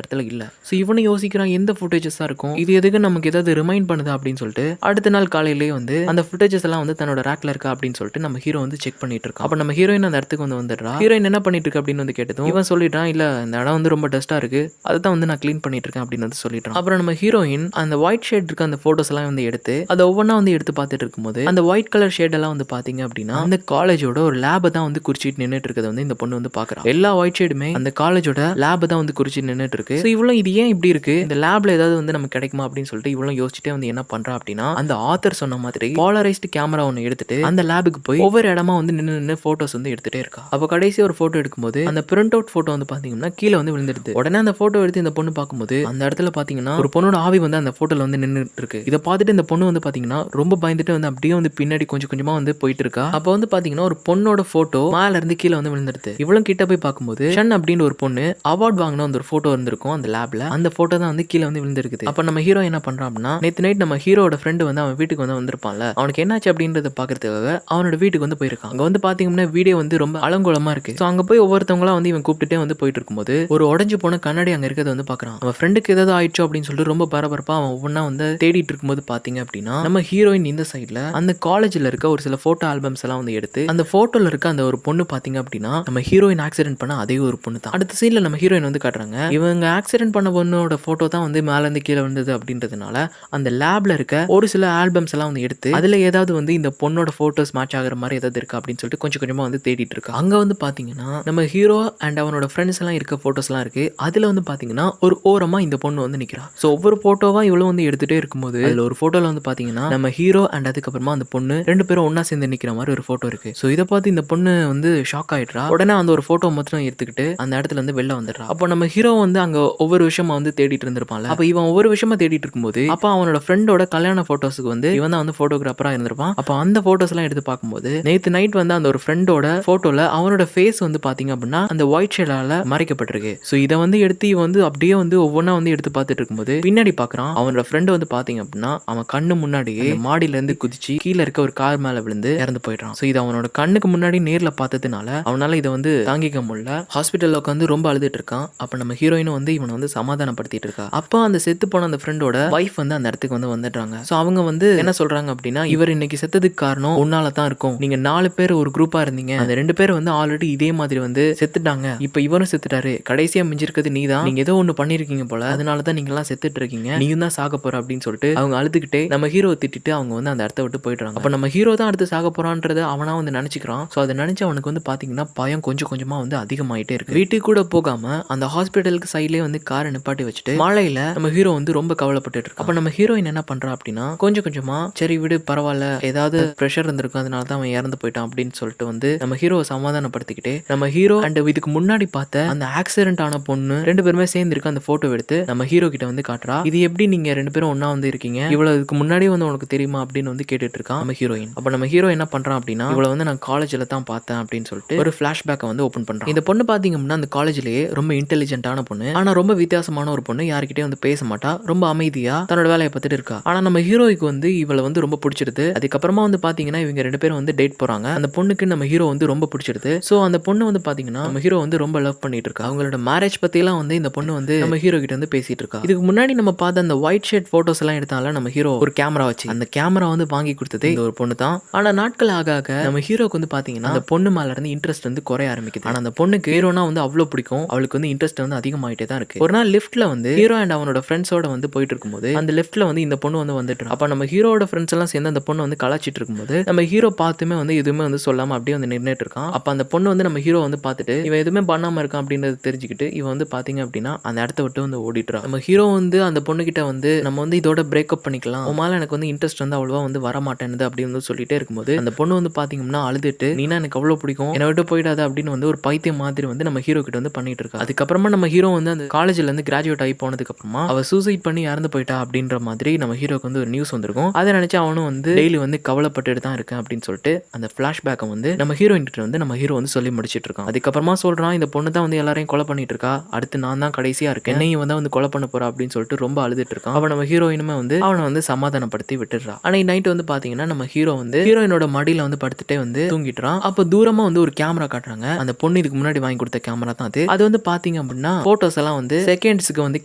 S1: இடத்துல இல்ல. சோ இவனும் யோசிக்கிறான் எந்த ஃபுட்டேஜஸா இருக்கும், இது எதுக்கு நமக்கு ஏதாவது ரிமைண்ட் பண்ணுதா அப்படின்னு சொல்லிட்டு அடுத்த நாள் காலையிலேயே வந்து அந்த ஃபுட்டேஜஸ் எல்லாம் வந்து தன்னோட ரேக்ல இருக்கா அப்படின்னு சொல்லிட்டு நம்ம ஹீரோ வந்து செக் பண்ணிட்டு இருக்கான். அப்ப நம்ம ஹீரோயின் அந்த இடத்துக்கு வந்து வந்துடுறா. ஹீரோயின் என்ன பண்ணிட்டு இருக்கு அப்படின்னு வந்து கேட்டதும் இவன் சொல்லிட்டான், இல்ல இந்த இடம் வந்து ரொம்ப டஸ்டா இருக்கு, அதுதான் வந்து நான் க்ளீன் பண்ணிட்டு இருக்கேன் அப்படின்னு வந்து சொல்லிட்டான். அப்புறம் நம்ம ஹீரோயின் அந்த ஒயிட் ஷேட் இருக்க அந்த போட்டோஸ் எல்லாம் வந்து எடுத்து அதை ஒவ்வொன்றா வந்து எடுத்து பார்த்துட்டு இருக்கும்போது அந்த ஒயிட் கலர் ஷேட் எல்லாம் வந்து பாத்தீங்க அப்படின்னா அந்த காலேஜோட ஒரு லேபை தான் வந்து குறிச்சிட்டு நின்னுட்டு இருக்கிறத வந்து இந்த பொண்ணு வந்து பாக்குறா. எல்லா ஒயிட் ஷேடுமே அந்த காலேஜோட லேபை தான் வந்து குறிச்சிட்டு நின்னுட்டு இருக்கு. இவ்வளவு இது ஏன் இப்படி இருக்கு, இந்த லேப்ல ஏதாவது வந்து நமக்கு கிடைக்குமா அப்படின்னு சொல்லிட்டு இவ்வளவு யோசிச்சுட்டே வந்து என்ன பண்றா அப்படின்னா அந்த ஆத்தர் சொன்ன மாதிரி போலரைஸ்டு கேமரா ஒன்னு எடுத்துட்டு அந்த லேபுக்கு போய் ஒவ்வொரு இடமா வந்து நின்று போட்டோஸ் வந்து எடுத்துட்டே இருக்கா. அப்ப கடைசி ஒரு போட்டோ எடுக்கும்போது அந்த பிரிண்ட் அவுட் போட்டோ வந்து பாத்தீங்கன்னா கீழே வந்து விழுந்துடுது. உடனே அந்த போட்டோ எடுத்து இந்த பொண்ணு பார்க்கும்போது அந்த இடத்துல பாத்தீங்கன்னா ஒரு பொண்ணோட ஆவி வந்து அந்த போட்டோல வந்து நின்னுட்டு இருக்கு. இதை பார்த்துட்டு இந்த பொண்ணு வந்து பாத்தீங்கன்னா ரொம்ப பயந்துட்டு வந்து அப்படியே வந்து பின்னாடி கொஞ்சம் கொஞ்சமா வந்து போயிட்டு இருக்கா. அப்ப வந்து பாத்தீங்கன்னா ஒரு பொண்ணோட போட்டோ மேல இருந்து கீழே வந்து விழுந்துடுது. இவ்வளவு கிட்ட போய் பார்க்கும்போது ஷன் அப்படின்னு ஒரு பொண்ணு அவார்ட் வாங்கின அந்த ஒரு போட்டோ இருந்திருக்கும் அந்த லேப்ல, அந்த போட்டோ தான் வந்து கீழே வந்து விழுந்திருக்குது. அப்ப நம்ம ஹீரோ என்ன பண்றான் அப்படின்னா நேத்து நைட் நம்ம ஹீரோட ஃப்ரெண்டு வந்து அவன் வீட்டுக்கு வந்து வந்திருப்பான்ல, அவனுக்கு என்னாச்சு அப்படின்றத பாக்குறதுக்காக அவனோட வீட்டுக்கு வந்து போயிருக்கான். அங்க வந்து பாத்தீங்கன்னா வீடியோ வந்து ரொம்ப அலங்கோலமா இருக்கு. சோ அங்க போய் ஒவ்வொருத்தவங்களா வந்து இவன் கூப்பிட்டுட்டே வந்து போயிட்டு இருக்கும்போது ஒரு உடஞ்சு போன கண்ணாடி அங்க இருக்கிறத வந்து பாக்குறான். அவன் ஃப்ரெண்டுக்கு ஏதாவது ஆயிடுச்சோ அப்படின்னு சொல்லிட்டு ரொம்ப பரபரப்பா அவன் ஒவ்வொன்னா வந்து தேடிட்டு இருக்கும்போது பாத்தீங்க அப்படின்னா நம்ம ஹீரோயின் இந்த சைட்ல அந்த காலேஜ்ல இருக்க ஒரு சில போட்டோ ஆல்பம்ஸ் எல்லாம் வந்து எடுத்து அந்த போட்டோல இருக்க அந்த ஒரு பொண்ணு பாத்தீங்க அப்படின்னா நம்ம ஹீரோயின் ஆக்சிடென்ட் பண்ண அதே ஒரு பொண்ணு தான். அடுத்த சீன்ல நம்ம ஹீரோயின் வந்து காட்டுறாங்க, இவங்க ஆக்சிடென்ட் பண்ண பொண்ணோட போட்டோ தான் வந்து மேல இருந்து கீழே வந்தது அப்படின்றதுனால அந்த லேப்ல இருக்க ஒரு சில ஆல்பம்ஸ் எல்லாம் வந்து எடுத்து அதுல ஏதாவது வந்து இந்த பொண்ணோட போட்டோஸ் மேட்ச் ஆகுற மாதிரி ஏதாவது இருக்கா அப்படின்னு சொல்லிட்டு கொஞ்சம் கொஞ்சமா வந்து தேடிட்டு இருக்கா. அங்க வந்து பாத்தீங்கன்னா நம்ம ஹீரோ அண்ட் அவனோட ஃப்ரெண்ட்ஸ் எல்லாம் இருக்க போட்டோஸ் எல்லாம் இருக்கு. அதுல வந்து பாத்தீங்கன்னா ஒரு ஓரமா இந்த பொண்ணு வந்து நிக்கிறா. சோ ஒவ்வொரு போட்டோவா இவ்வளவு வந்து எடுத்துட்டே இருக்கும்போது அதுல ஒரு போட்டோல வந்து பாத்தீங்கன்னா நம்ம ஹீரோ அண்ட் அதுக்கப்புறமா அந்த பொண்ணு ரெண்டு பேரும் ஒன்னா சேர்ந்து நிக்கிற மாதிரி ஒரு போட்டோ இருக்கு. சோ இதை பார்த்து இந்த பொண்ணு வந்து ஷாக் ஆயிடுறா. உடனே அந்த ஒரு போட்டோ மட்டும் எடுத்துக்கிட்டு அந்த இடத்துல இருந்து வெளில வந்துடுறா. அப்போ நம்ம ஹீரோ வந்து அங்க ஒவ்வொரு விஷயமா வந்து தேடிட்டு இருந்திருப்பான்ல, அப்ப இவன் ஒவ்வொரு விஷயமா தேடிட்டு இருக்கும்போது அப்ப அவனோட ஃப்ரெண்டோட கல்யாண போட்டோஸ்க்கு வந்து இவன் தான் வந்து போட்டோகிராஃபரா இருந்திருப்பான். அப்ப அந்த போட்டோஸ் எல்லாம் எடுத்து பார்க்கும்போது நேத்து நைட் வந்து அந்த ஒரு ஃப்ரெண்டோட போட்டோல அவனோட ஃபேஸ் வந்து பாத்தீங்க அப்படின்னா அந்த ஒயிட் ஷேடால மறைக்கப்பட்டிருக்கு. சோ இதை வந்து எடுத்து இவன் வந்து அப்படியே வந்து ஒவ்வொன்னா வந்து எடுத்து பார்த்துட்டு இருக்கும்போது பின்னாடி பாக்குறான் அவனோட ஃப்ரெண்ட் வந்து பாத்தீங்க அப்படின்னா அவன் கண்ணு முன்னாடியே மாடியில இருந்து குதிச்சு கீழே இருக்க ஒரு கார் மேல விழுந்து இறந்து போயிடுறான். சோ இது அவனோட கண்ணுக்கு முன்னாடி நேர்ல பார்த்ததுனால அவனால இதை வந்து தாங்கிக்க முடியல. ஹாஸ்பிட்டல்ல உட்காந்து ரொம்ப அழுதுட்டு இருக்கான். அப்ப நம்ம ஹீரோயினும் வந்து இவனை வந்து சமாதானப்படுத்திட்டு இருக்கா. அப்ப அந்த செத்து போன அந்த ஃப்ரெண்டோட வைஃப் வந்து அந்த இடத்துக்கு வந்து வந்துடுறாங்க. சோ அவங்க வந்து என்ன சொல்றாங்க அப்படின்னா இவர் இன்னைக்கு செத்ததுக்கு காரணம் உன்னால தான் இருக்கும், நீங்க 4 பேர் ஒரு குரூப்பா இருந்தீங்க, அந்த 2 பேர் வந்து ஆல்ரெடி இதே மாதிரி வந்து செத்துட்டாங்க, இப்ப இவரும் செத்துட்டாரு, கடைசியா மிஞ்சிருக்கிறது நீ தான், நீங்க ஏதோ ஒண்ணு பண்ணிருக்கீங்க போல, அதனாலதான் நீங்க எல்லாம் செத்துட்டு இருக்கீங்க, நீயும் தான் சாக போற அப்படின்னு சொல்லிட்டு அவங்க அழுதுகிட்டே நம்ம ஹீரோ திட்டிட்டு அவங்க வந்து அந்த இடத்த விட்டு போயிடுறாங்க. அப்ப நம்ம ஹீரோ தான் அடுத்து சாக போறான்றத அவனா வந்து நினைச்சுக்கிறான். சோ அதை நினைச்சு அவனுக்கு வந்து பாத்தீங்கன்னா பயம் கொஞ்சம் கொஞ்சமா வந்து அதிகமாயிட்டே இருக்கு. வீட்டுக்கு கூட போகாம அந்த ஹாஸ்பிட்டலுக்கு சைட்லயே வந்து காரை நிப்பாட்டி வச்சுட்டு மழையில நம்ம ஹீரோ வந்து ரொம்ப கவலைப்பட்டு இருக்கு. அப்ப நம்ம ஹீரோயின் என்ன பண்றா அப்படின்னா கொஞ்சம் கொஞ்சமா சரி விடு பரவாயில்ல, ஏதாவது ப்ரெஷர் இருந்திருக்கும் அதனாலதான் அவன் இறந்து போயிட்டான் அப்படின்னு சொல்லிட்டு வந்து நம்ம ஹீரோவை சமாதானப்படுத்திக்கிட்டே நம்ம ஹீரோ அண்ட் இதுக்கு முன்னாடி பார்த்த அந்த ஆக்சிடென்ட் ஆன பொண்ணு 2 பேருமே சேர்ந்து இருக்க அந்த போட்டோ எடுத்து நம்ம ஹீரோ கிட்ட வந்து காட்டுறா. இது எப்படி நீங்க 2 பேரும் ஒன்னா வந்து இருக்கீங்க, இவ்வளவு இதுக்கு முன்னாடி வந்து உனக்கு தெரியுமா அப்படின்னு வந்து கேட்டுட்டு இருக்கான் நம்ம ஹீரோயின். அப்ப நம்ம ஹீரோ என்ன பண்றான் அப்படின்னா இவ்வளவு வந்து நான் காலேஜ்ல தான் பார்த்தேன் அப்படின்னு சொல்லிட்டு ஒரு பிளாஷ்பேக்கை வந்து ஓபன் பண்றான். இந்த பொண்ணு பாத்தீங்க அப்படின்னா அந்த காலேஜ்லயே ரொம்ப இன்டெலிஜென்ட்டான பொண்ணு, ஆனா ரொம்ப வித்தியாசமான ஒரு பொண்ணு, யாருக்கிட்டே வந்து பேச மாட்டா, ரொம்ப அமைதியா தன்னோட வேலையை பார்த்துட்டு இருக்கா. ஆனா நம்ம ஹீரோய்க்கு வந்து இவளை வந்து ரொம்ப பிடிச்சிருது. அதுக்கப்புறமா வந்து பாத்தீங்கன்னா இவங்க 2 பேரும் வந்து டேட் போறாங்க. அந்த பொண்ணுக்கு நம்ம ஹீரோ வந்து ரொம்ப பிடிச்சிருது. சோ அந்த பொண்ணு வந்து பாத்தீங்கன்னா நம்ம ஹீரோ வந்து ரொம்ப லவ் பண்ணிட்டு இருக்கா. அவங்களோட மேரேஜ் பத்தி எல்லாம் வந்து இந்த பொண்ணு வந்து நம்ம ஹீரோ கிட்ட வந்து பேசிட்டு இருக்கா. இதுக்கு முன்னாடி நம்ம பார்த்த அந்த ஒயிட் ஷேட் போட்டோஸ் எல்லாம் எடுத்தால நம்ம ஹீரோ ஒரு கேமரா வச்சு அந்த கேமரா வந்து வாங்கி கொடுத்தது இந்த ஒரு பொண்ணு தான். ஆனா நாட்கள் ஆக ஆக நம்ம ஹீரோக்கு வந்து பாத்தீங்கன்னா அந்த பொண்ணு மேல இருந்து இன்ட்ரெஸ்ட் வந்து குறைய ஆரம்பிக்குது. ஆனா அந்த பொண்ணுக்கு ஹீரோனா வந்து வந்து அவ்வளவு பிடிக்கும். அவளுக்கு வந்து இன்ட்ரெஸ்ட் வந்து அதிகமாயிட்டே தான் இருக்கு. ஒரு நாள் லிஃப்ட்ல வந்து ஹீரோ அண்ட் அவனோட ஃப்ரெண்ட்ஸோட வந்து போயிட்டு இருக்கும்போது அந்த லிஃப்ட்ல வந்து இந்த பொண்ணு வந்து வந்துட்டு அப்ப நம்ம ஹீரோட ஃப்ரெண்ட்ஸ் எல்லாம் சேர்ந்து அந்த பொண்ணு வந்து கலாச்சிட்டு இருக்கும்போது நம்ம ஹீரோ பார்த்துமே வந்து எதுவுமே வந்து சொல்லாம அப்படியே வந்து நின்னுட்டு இருக்கான். அப்ப அந்த பொண்ணு வந்து நம்ம ஹீரோ வந்து பார்த்துட்டு இவன் எதுவுமே பண்ணாம இருக்கான் அப்படின்றத தெரிஞ்சுக்கிட்டு இவன் வந்து பாத்தீங்க அப்படின்னா அந்த இடத்த விட்டு வந்து ஓடிட்டுறான். நம்ம ஹீரோ வந்து அந்த பொண்ணு கிட்ட வந்து நம்ம வந்து இதோட பிரேக்அப் பண்ணிக்கலாம், உமால எனக்கு வந்து இன்ட்ரெஸ்ட் வந்து அவ்வளவா வந்து வர மாட்டேன்னு அப்படின்னு வந்து சொல்லிட்டே இருக்கும்போது அந்த பொண்ணு வந்து பாத்தீங்கன்னா அழுதுட்டு நீனா எனக்கு அவ்வளவு பிடிக்கும், என்னை விட்டு போயிடாத அப்படின்னு வந்து ஒரு பைத்தியம் மாதிரி வந்து நம்ம ஹீரோ கிட்ட வந்து பண்ணிட்டு இருக்கா. அதுக்கப்புறமா நம்ம ஹீரோ வந்து அந்த காலேஜ்ல இருந்து கிராஜுவேட் ஆகி போனதுக்கு அப்புறமா அவ சூசைட் பண்ணி இறந்து போயிட்டா அப்படின்ற மாதிரி நம்ம ஹீரோக்கு வந்து ஒரு நியூஸ் வந்திருக்கும். அதை நினைச்சு அவனும் வந்து டெய்லி வந்து கவலைப்பட்டுட்டு தான் இருக்கேன் அப்படின்னு சொல்லிட்டு அந்த பிளாஷ்பேக்கை வந்து நம்ம ஹீரோயின் கிட்ட வந்து நம்ம ஹீரோ வந்து சொல்லி முடிச்சிட்டு இருக்கான். அதுக்கப்புறமா சொல்றான் இந்த பொண்ணு தான் வந்து எல்லாரையும் கொலை பண்ணிட்டு இருக்கா, அடுத்து நான் தான் கடைசியா இருக்கேன், என்னையும் வந்து கொலை பண்ண போறா அப்படின்னு சொல்லிட்டு ரொம்ப அழுதுட்டு இருக்கான். அவன் நம்ம ஹீரோயினுமே வந்து அவனை வந்து சமாதானப்படுத்தி விட்டுடுறா. ஆனா நைட் வந்து பாத்தீங்கன்னா நம்ம ஹீரோ வந்து ஹீரோயினோட மடியில வந்து படுத்துட்டே வந்து தூங்கிட்டுறான். அப்ப தூரமா வந்து ஒரு கேமரா காட்டுறாங்க. அந்த பொண்ணு இதுக்கு முன்னாடி வாங்கி கொடுத்த கேமரா தான் அது. அது வந்து பாத்தீங்க அப்படின்னா போட்டோஸ் எல்லாம் வந்து செகண்ட்ஸ்க்கு வந்து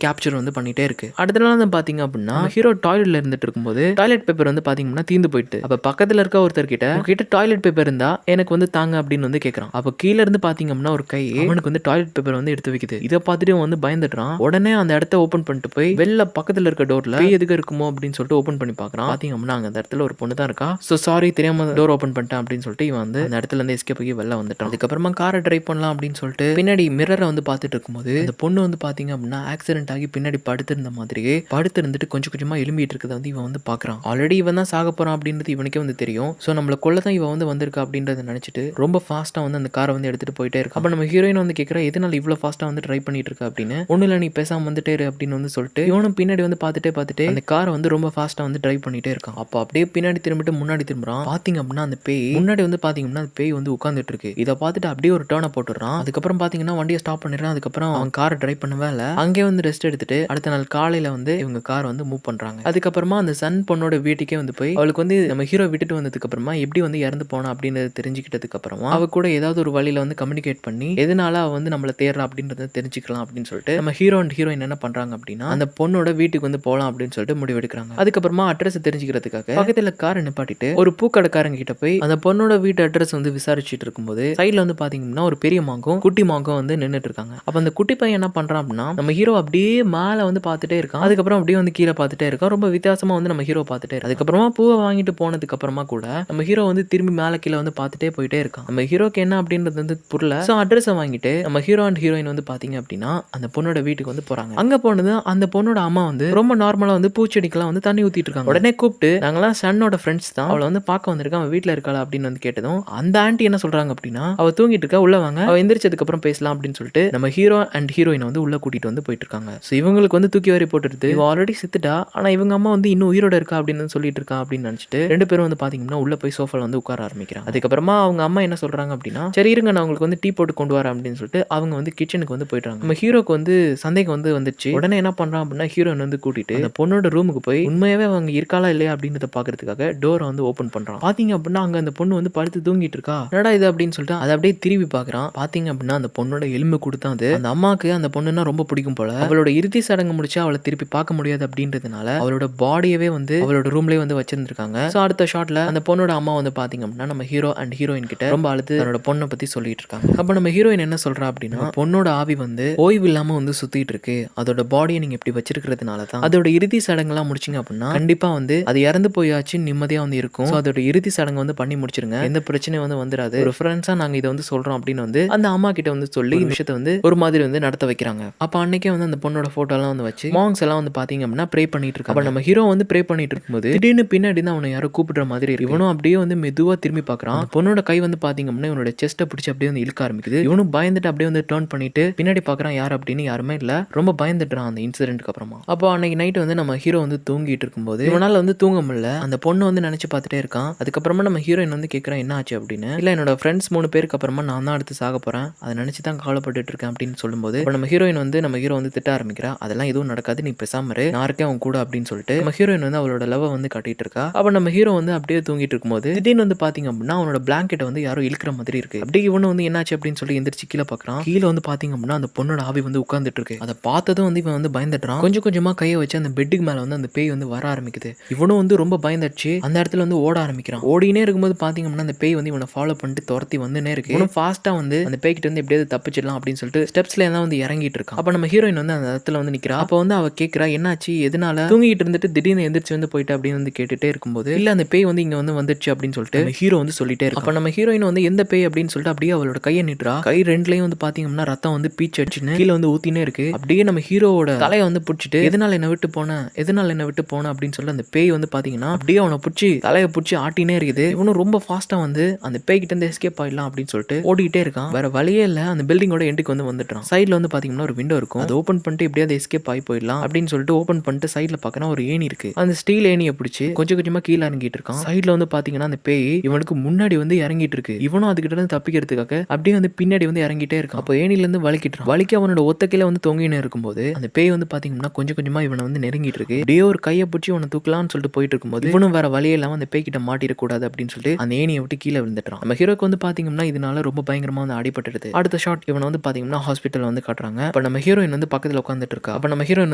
S1: கேப்சர் வந்து பண்ணிட்டே இருக்கு. அடுத்த நாள் வந்து பாத்தீங்க அப்படின்னா ஹீரோ டாய்லெட்ல இருந்துட்டு இருக்கும்போது டாய்லெட் பேப்பர் வந்து பாத்தீங்கன்னா தீந்து போயிட்டு அப்ப பக்கத்துல இருக்க ஒருத்தர் கிட்ட டாய்லெட் பேப்பர் இருந்தா எனக்கு வந்து தாங்க அப்படின்னு வந்து கேக்குறான். அப்ப கீழ இருந்து பாத்தீங்க அப்படின்னா ஒரு கை அவனுக்கு வந்து டாய்லெட் பேப்பர் வந்து எடுத்து வைக்குது. இதை பார்த்துட்டு வந்து பயந்துட்டான். உடனே அந்த இடத்த ஓபன் பண்ணிட்டு போய் வெளில பக்கத்துல இருக்க டோர்ல எதுக்கு இருக்குமோ அப்படின்னு சொல்லிட்டு ஓபன் பண்ணி பாக்குறான். பாத்தீங்க அப்படின்னா அந்த இடத்துல ஒரு பொண்ணு தான் இருக்கா. சோ சாரி தெரியாம டோர் ஓபன் பண்ணிட்டேன் அப்படின்னு சொல்லிட்டு இவன் வந்து அந்த இடத்துல இருந்து எஸ்கேப் ஆகி வெளில வந்துட்டான். அதுக்கப்புறமா காரை டிரைவ் பண்ணலாம் அப்படின்னு சொல்லிட்டு பின்னாடி மிரரை வந்து பாத்துட்டு இருக்கும்போது அந்த பொண்ணு வந்து பாத்தீங்க அப்படின்னா ஆக்சிடென்ட் ஆகி பின்னாடி படுத்திருந்த மாதிரியே படுத்து இருந்துட்டு கொஞ்சம் கொஞ்சமா எலும்பிட்டு இருக்கதை வந்து இவன் வந்து பாக்குறான். ஆல்ரெடி இவன் தான் சாக போறான் அப்படின்றது இவனுக்கே வந்து தெரியும். சோ நம்மள கொல்ல தான் இவன் வந்து வந்திருக்கா அப்படின்றத நினைச்சிட்டு ரொம்ப ஃபாஸ்டா வந்து அந்த காரை வந்து எடுத்துட்டு போயிட்டே இருக்கு. அப்ப நம்ம ஹீரோயின் வந்து கேட்கறா எதனால இவ்வளவு ஃபாஸ்டா வந்து ட்ரை பண்ணிட்டு இருக்க அப்படின்னு. ஒண்ணு இல்ல நீ பேசாம வந்துட்டே இரு அப்படின்னு வந்து சொல்லிட்டு இவனும் பின்னாடி வந்து பார்த்துட்டே அந்த காரை வந்து ரொம்ப ஃபாஸ்டா வந்து டிரைவ் பண்ணிட்டே இருக்கான். அப்போ அப்படியே பின்னாடி திரும்பிட்டு முன்னாடி திரும்புறான். பாத்தீங்க அப்படின்னா அந்த பேய் முன்னாடி வந்து பாத்தீங்கன்னா அந்த பேய் வந்து உட்கார்ந்துட்டு இருக்கு. இதை பார்த்துட்டு அப்படியே ஒரு டர்னை போட்டுறான். அதுக்கப்புறம் பாத்தீங்கன்னா வண்டியை ஸ்டாப் பண்ணிடுறான். அதுக்கப்புறம் அவன் காரை டிரைவ் பண்ணவே இல்ல, அங்கே வந்து ரெஸ்ட் எடுத்துட்டு அடுத்த நாள் காலையில வந்து இவங்க கார் வந்து மூவ் பண்றாங்க. அதுக்கப்புறமா அந்த சன் பொண்ணோட வீட்டுக்கே வந்து போய் அவளுக்கு வந்து நம்ம ஹீரோ விட்டுட்டு வந்ததுக்கு அப்புறமா எப்படி வந்து இறந்து போனா அப்படின்றத தெரிஞ்சுக்கிட்டதுக்கு அப்புறமா அவ கூட ஏதாவது ஒரு வழியில வந்து கம்யூனிகேட் பண்ணி எதனால அவ வந்து நம்மள தேடுறா அப்படின்றத தெரிஞ்சுக்கலாம் அப்படின்னு சொல்லிட்டு நம்ம ஹீரோ அண்ட் ஹீரோயின் என்ன பண்றாங்க அப்படின்னா அந்த பொண்ணோட வீட்டுக்கு வந்து போலாம் அப்படின்னு சொல்லிட்டு முடிவெடுக்கிறாங்க. அதுக்கப்புறமா அட்ரஸ் தெரிஞ்சுக்கிறதுக்காக பக்கத்துல காரை நிப்பாட்டிட்டு ஒரு பூக்கடைக்காரங்க கிட்ட போய் அந்த பொண்ணோட வீட்டு அட்ரஸ் வந்து விசாரிச்சுட்டு இருக்கும்போது சைட்ல வந்து பாத்தீங்கன்னா ஒரு பெரிய மாங்கும் குட்டி மாங்கும் வந்து நின்னுட்டு இருக்காங்க. அப்ப அந்த குட்டி பையன் என்ன பண்றான் அப்படின்னா நம்ம ஹீரோ அப்படியே மேல வந்து பார்த்துட்டே இருக்கான். அதுக்கப்புறம் அப்படியே வந்து கீழே பார்த்துட்டே இருக்கான். ரொம்ப வித்தியாசமா வந்து நம்ம ஹீரோ பார்த்துட்டே இருக்கு. அதுக்கப்புறமா பூவை வாங்கிட்டு போனதுக்கு அப்புறமா கூட நம்ம ஹீரோ வந்து திரும்பி மேல கீழே வந்து பார்த்துட்டே போயிட்டே இருக்கான். நம்ம ஹீரோக்கு என்ன அப்படின்றது வந்து புரியல. சோ அட்ரஸை வாங்கிட்டு நம்ம ஹீரோ அண்ட் ஹீரோயின் வந்து பாத்தீங்க அப்படின்னா அந்த பொண்ணோட வீட்டுக்கு வந்து போறாங்க. அங்க போனது அந்த பொண்ணோட அம்மா வந்து ரொம்ப நார்மலா வந்து பூச்செடிக்கெல்லாம் வந்து தண்ணி ஊத்திட்டு இருக்காங்க. உடனே கூப்பிட்டு நாங்கெல்லாம் சன்னோட ஃப்ரெண்ட்ஸ் தான், அவளை வந்து பார்க்க வந்திருக்கேன், அவன் வீட்டுல இருக்காளா அப்படின்னு வந்து கேட்டதும் அந்த ஆண்டி என்ன சொல்றாங்க அப்படின்னா அவ தூங்கிட்டு இருக்கா, உள்ள வாங்க, அவ எந்திரிச்சதுக்கு அப்புறம் பேசலாம் அப்படின்னு சொல்லிட்டு நம்ம ஹீரோ அண்ட் ஹீரோயின் வந்து உள்ள கூட்டிட்டு வந்து போயிட்டு இருக்காங்க. சோ இவங்களுக்கு வந்து தூக்கி வாரி போட்டுருது. இவ ஆல்ரெடி செத்துட்டா, ஆனா இவங்க அம்மா வந்து இன்னும் உயிரோட இருக்கா அப்படின்னு சொல்லிட்டு இருக்கா அப்படின்னு நினைச்சிட்டு ரெண்டு பேரும் வந்து பாத்தீங்கன்னா உள்ள போய் சோஃபால வந்து உட்கார ஆரம்பிக்கிறாங்க. அதுக்கப்புறமா அவங்க அம்மா என்ன சொல்றாங்க அப்படின்னா சரி இருங்க நான் உங்களுக்கு வந்து டீ போட்டு கொண்டு வரேன் அப்படின்னு சொல்லிட்டு அவங்க வந்து கிச்சனுக்கு வந்து போயிட்டாங்க. நம்ம ஹீரோக்கு வந்து சந்தேகம் வந்து வந்துச்சு. உடனே என்ன பண்றான் அப்படின்னா ஹீரோயின் வந்து கூட்டிட்டு அந்த பொண்ணோட ரூமுக்கு போய் உண்மையாவே அவங்க இருக்காளா இல்லையா அப்படின்றத பாக்குறதுக்காக டோரை வந்து ஓபன் பண்றான். பாத்தீங்க அப்படின்னா அங்க அந்த பொண்ணு வந்து படுத்து தூங்கிட்டு இருக்கா. என்னடா இது அப்படின்னு சொல்லிட்டு அதை அப்படியே திரும்பி பாக்குறான். பாத்தீங்க அப்படின்னா அந்த பொண்ணோட எலும்பு கொடுத்தான். அது அந்த அம்மாக்கு அந்த பொண்ணுன்னா ரொம்ப பிடிக்கும் போல. அவளோட இறுதி சடங்கு முடிச்சு அவளை திருப்பி பார்க்க முடியாது அப்படின்றதுனால அவளோட பாடியவே வந்து அவளோட ரூம்லயே வந்து வச்சிருந்திருக்காங்க. சோ அடுத்த ஷாட்ல அந்த பொண்ணோட அம்மா வந்து பாத்தீங்க அப்படின்னா நம்ம ஹீரோ அண்ட் ஹீரோயின் கிட்ட ரொம்ப அழுது தன்னோட பொண்ணை பத்தி சொல்லிட்டு இருக்காங்க. அப்ப நம்ம ஹீரோயின் என்ன சொல்றா அப்படின்னா பொண்ணோட ஆவி வந்து ஓய்வு இல்லாம வந்து சுத்திட்டு இருக்கு, அதோட பாடியை நீங்க இப்படி வச்சிருக்கிறதுனால தான் அதோட இறுதி சடங்கு எல்லாம் முடிச்சிங்க அப்படின்னா கண்டிப்பா வந்து அது இறந்து போயாச்சு நிம்மதியா வந்து இருக்கும். சோ அதோட இறுதி சடங்கு வந்து பண்ணி முடிச்சிருங்க, எந்த பிரச்சனையும் வந்து வந்துடாது, ஒரு ஃப்ரெண்ட்ஸா நாங்க இதை வந்து சொல்றோம் அப்படின்னு வந்து அந்த அம்மா கிட்ட வந்து சொல்லி இந்த விஷயத்தை வந்து ஒரு மாதிரி வந்து நடத்த வைக்கிறாங்க. அப்ப அன்னைக்கே வந்து அந்த பொண்ணோட போட்டோ எல்லாம் வந்து வச்சு மாங்ஸ் எல்லாம் வந்து பாத்தீங்க அப்படின்னா ப்ரே பண்ணிட்டு இருக்காங்க. அப்ப நம்ம ஹீரோ வந்து ப்ரே பண்ணிட்டு இருக்கும்போது திடீர்னு பின்னாடி தான் அவனை யாரோ கூப்பிடுற மாதிரி இருக்கு. இவனும் அப்படியே வந்து மெதுவா திரும்பி பாக்குறான். பொண்ணோட கை வந்து பாத்தீங்க அப்படின்னா இவனோட செஸ்ட்டை பிடிச்சி அப்படியே வந்து இழுக்க ஆரம்பிக்குது. இவனும் பயந்துட்டு அப்படியே வந்து டர்ன் பண்ணிட்டு பின்னாடி பாக்குறான், யார் அப்படின்னு யாருமே இல்ல. ரொம்ப பயந்துட்டான் அந்த இன்சிடென்ட்க்கு அப்புறமா. அப்போ அன்னைக்கு நைட் வந்து நம்ம ஹீரோ வந்து தூங்கிட்டு இருக்கும்போது இவனால வந்து தூங்க முடியல. அந்த பொண்ணு வந்து நினைச்சு பார்த்துட்டே இருக்கான். அதுக்கப்புறமா நம்ம ஹீரோயின் வந்து கேட்கறான் என்ன ஆச்சு அப்படின்னு. இல்ல என்னோட ஃப்ரெண்ட்ஸ் 3 பேருக்கு அப்புறமா நான் தான் அடுத்து சாக போறேன், அதை நினைச்சு தான் கவலைப்பட்டுட்டு இருக்கேன் அப்படின்னு சொல்லும்போது நம்ம ஹீரோயின் வந்து நம்ம ஹீரோ வந்து திட்ட ஆரம்பிக்கிறா. அதெல்லாம் எதுவும் நடக்காது, நீ பேசாம இரு, நான் இருக்கேன் உன் கூட அப்படின்னு சொல்லிட்டு நம்ம ஹீரோயின் வந்து அவளோட லவ் வந்து காட்டிட்டு இருக்கா. அப்ப நம்ம ஹீரோ வந்து அப்படியே தூங்கிட்டு இருக்கும்போது திடீர்னு வந்து பாத்தீங்க அப்படின்னா அவனோட பிளாங்கெட்டை வந்து யாரோ இழுக்கிற மாதிரி இருக்கு. அப்படியே இவனு வந்து என்னாச்சு அப்படின்னு சொல்லி எந்திரிச்சு கீழே பாக்குறான். கீழே வந்து பாத்தீங்க அப்படின்னா அந்த பொண்ணோட ஆவி வந்து உட்கார்ந்துட்டு இருக்கு. அதை பார்த்ததும் வந்து இவன் வந்து பயந்துட்டான். கொஞ்சம் கொஞ்சமா கையை வச்சு அந்த பெட்டுக்கு மேல வந்து அந்த பேய் வந்து வர ஆரம்பிக்குது. இவனும் வந்து ரொம்ப பயந்துச்சு. அந்த இடத்துல வந்து ஓட ஆரம்பிக்கிறான். ஓடினே இருக்கும்போது பாத்தீங்க அப்படின்னா அந்த பேய் வந்து இவனை ஃபாலோ பண்ணிட்டு துரத்தி வந்துனே இருக்கு. இவனும் ஃபாஸ்டா வந்து அந்த பேய் கிட்ட வந்து எப்படியாவது தப்பிச்சிடலாம் அப்படின்னு சொல்லிட்டு ஸ்டெப்ஸ்ல எல்லாம் வந்து இறங்கிட்டு இருக்கான். அப்ப நம்ம ஹீரோயின் வந்து அந்த இடத்துல வந்து நிக்கிறா. அப்ப வந்து அவ கேக்குறா என்னாச்சு, எதனால தூங்கிட்டு இருந்துட்டு திடீர்னு எந்திரிச்சு வந்து போயிட்டு அப்படின்னு வந்து கேட்டுட்டே இருக்கும்போது, இல்ல அந்த பேய் வந்து இங்க வந்து வந்துருச்சு அப்படின்னு சொல்லிட்டு ஹீரோ வந்து சொல்லிட்டே இருக்கு. அப்ப நம்ம ஹீரோயின் வந்து எந்த பேய் அப்படின்னு சொல்லிட்டு அப்படியே அவளோட கையை நீட்டுறா. கை ரெண்டுலயும் வந்து பாத்தீங்கன்னா ரத்தம் வந்து பீச்சு அடிச்சுன்னு கீழே வந்து ஊத்தினே இருக்கு. அப்படியே நம்ம ஹீரோவோட தலையை வந்து பிடிச்சிட்டு எதனால என்ன விட்டு போன அப்படின்னு சொல்லி அந்த பேய் வந்து பாத்தீங்கன்னா அப்படியே அவனை பிடிச்சி தலையை பிடிச்சி ஆட்டினே இருக்குது. இவனும் ரொம்ப ஃபாஸ்டா வந்து அந்த பேய் கிட்ட இருந்து எஸ்கேப் ஆயிடலாம் அப்படின்னு சொல்லிட்டு ஓடிட்டே இருக்கான். வேற வழியே இல்ல, அந்த பில்டிங்கோட எண்டுக்கு வந்து வந்துட்டான். சைட்ல வந்து பாத்தீங்கன்னா ஒரு விண்டோ இருக்கும். அதை ஓபன் பண்ணிட்டு எப்படியாவது எஸ்கேப் ஆகி போயிடலாம் அப்படின்னு சொல்லிட்டு ஓபன் பண்ணிட்டு சைட்ல பாக்கனா ஒரு ஏணி இருக்கு. அந்த ஸ்டீல் ஏணியை பிடிச்சி கொஞ்சம் கொஞ்சமா கீழே இறங்கிட்டு இருக்கான். சைட்ல வந்து பாத்தீங்கன்னா அந்த பேய் இவனுக்கு முன்னாடி வந்து இறங்கிட்டு இருக்கு. இவனும் அதுகிட்ட இருந்து தப்பிக்கிறதுக்காக அப்படியே வந்து பின்னாடி வந்து இறங்கிட்டே இருக்கான். அப்போ ஏணில இருந்து வலிக்கிட்டான். வலிக்க அவனோட ஒத்த கீழே வந்து தொங்கினே இருக்கும்போது அந்த பேய் வந்து பாத்தீங்கன்னா கொஞ்சம் கொஞ்சமா இவனை வந்து நெருங்கிட்டு இருக்கு. அப்படியே ஒரு கையை பிடிச்சி இவனை தூக்கலாம்னு சொல்லிட்டு போயிட்டு இருக்கும்போது இவனும் வேற வழியே இல்லாம அந்த பேய் கிட்ட மாட்டிடக்கூடாது அப்படின்னு சொல்லிட்டு அந்த ஏணியை விட்டு கீழே விழுந்துட்டான். நம்ம ஹீரோக்கு வந்து பாத்தீங்கன்னா இதனால ரொம்ப பயங்கரமா வந்து அடிபட்டுடுது. அடுத்த ஷாட் இவனை வந்து பாத்தீங்கன்னா ஹாஸ்பிட்டல் வந்து காட்டுறாங்க. அப்ப நம்ம ஹீரோயின் வந்து பக்கத்துல உட்காந்துட்டு இருக்கா. அப்ப நம்ம ஹீரோயின்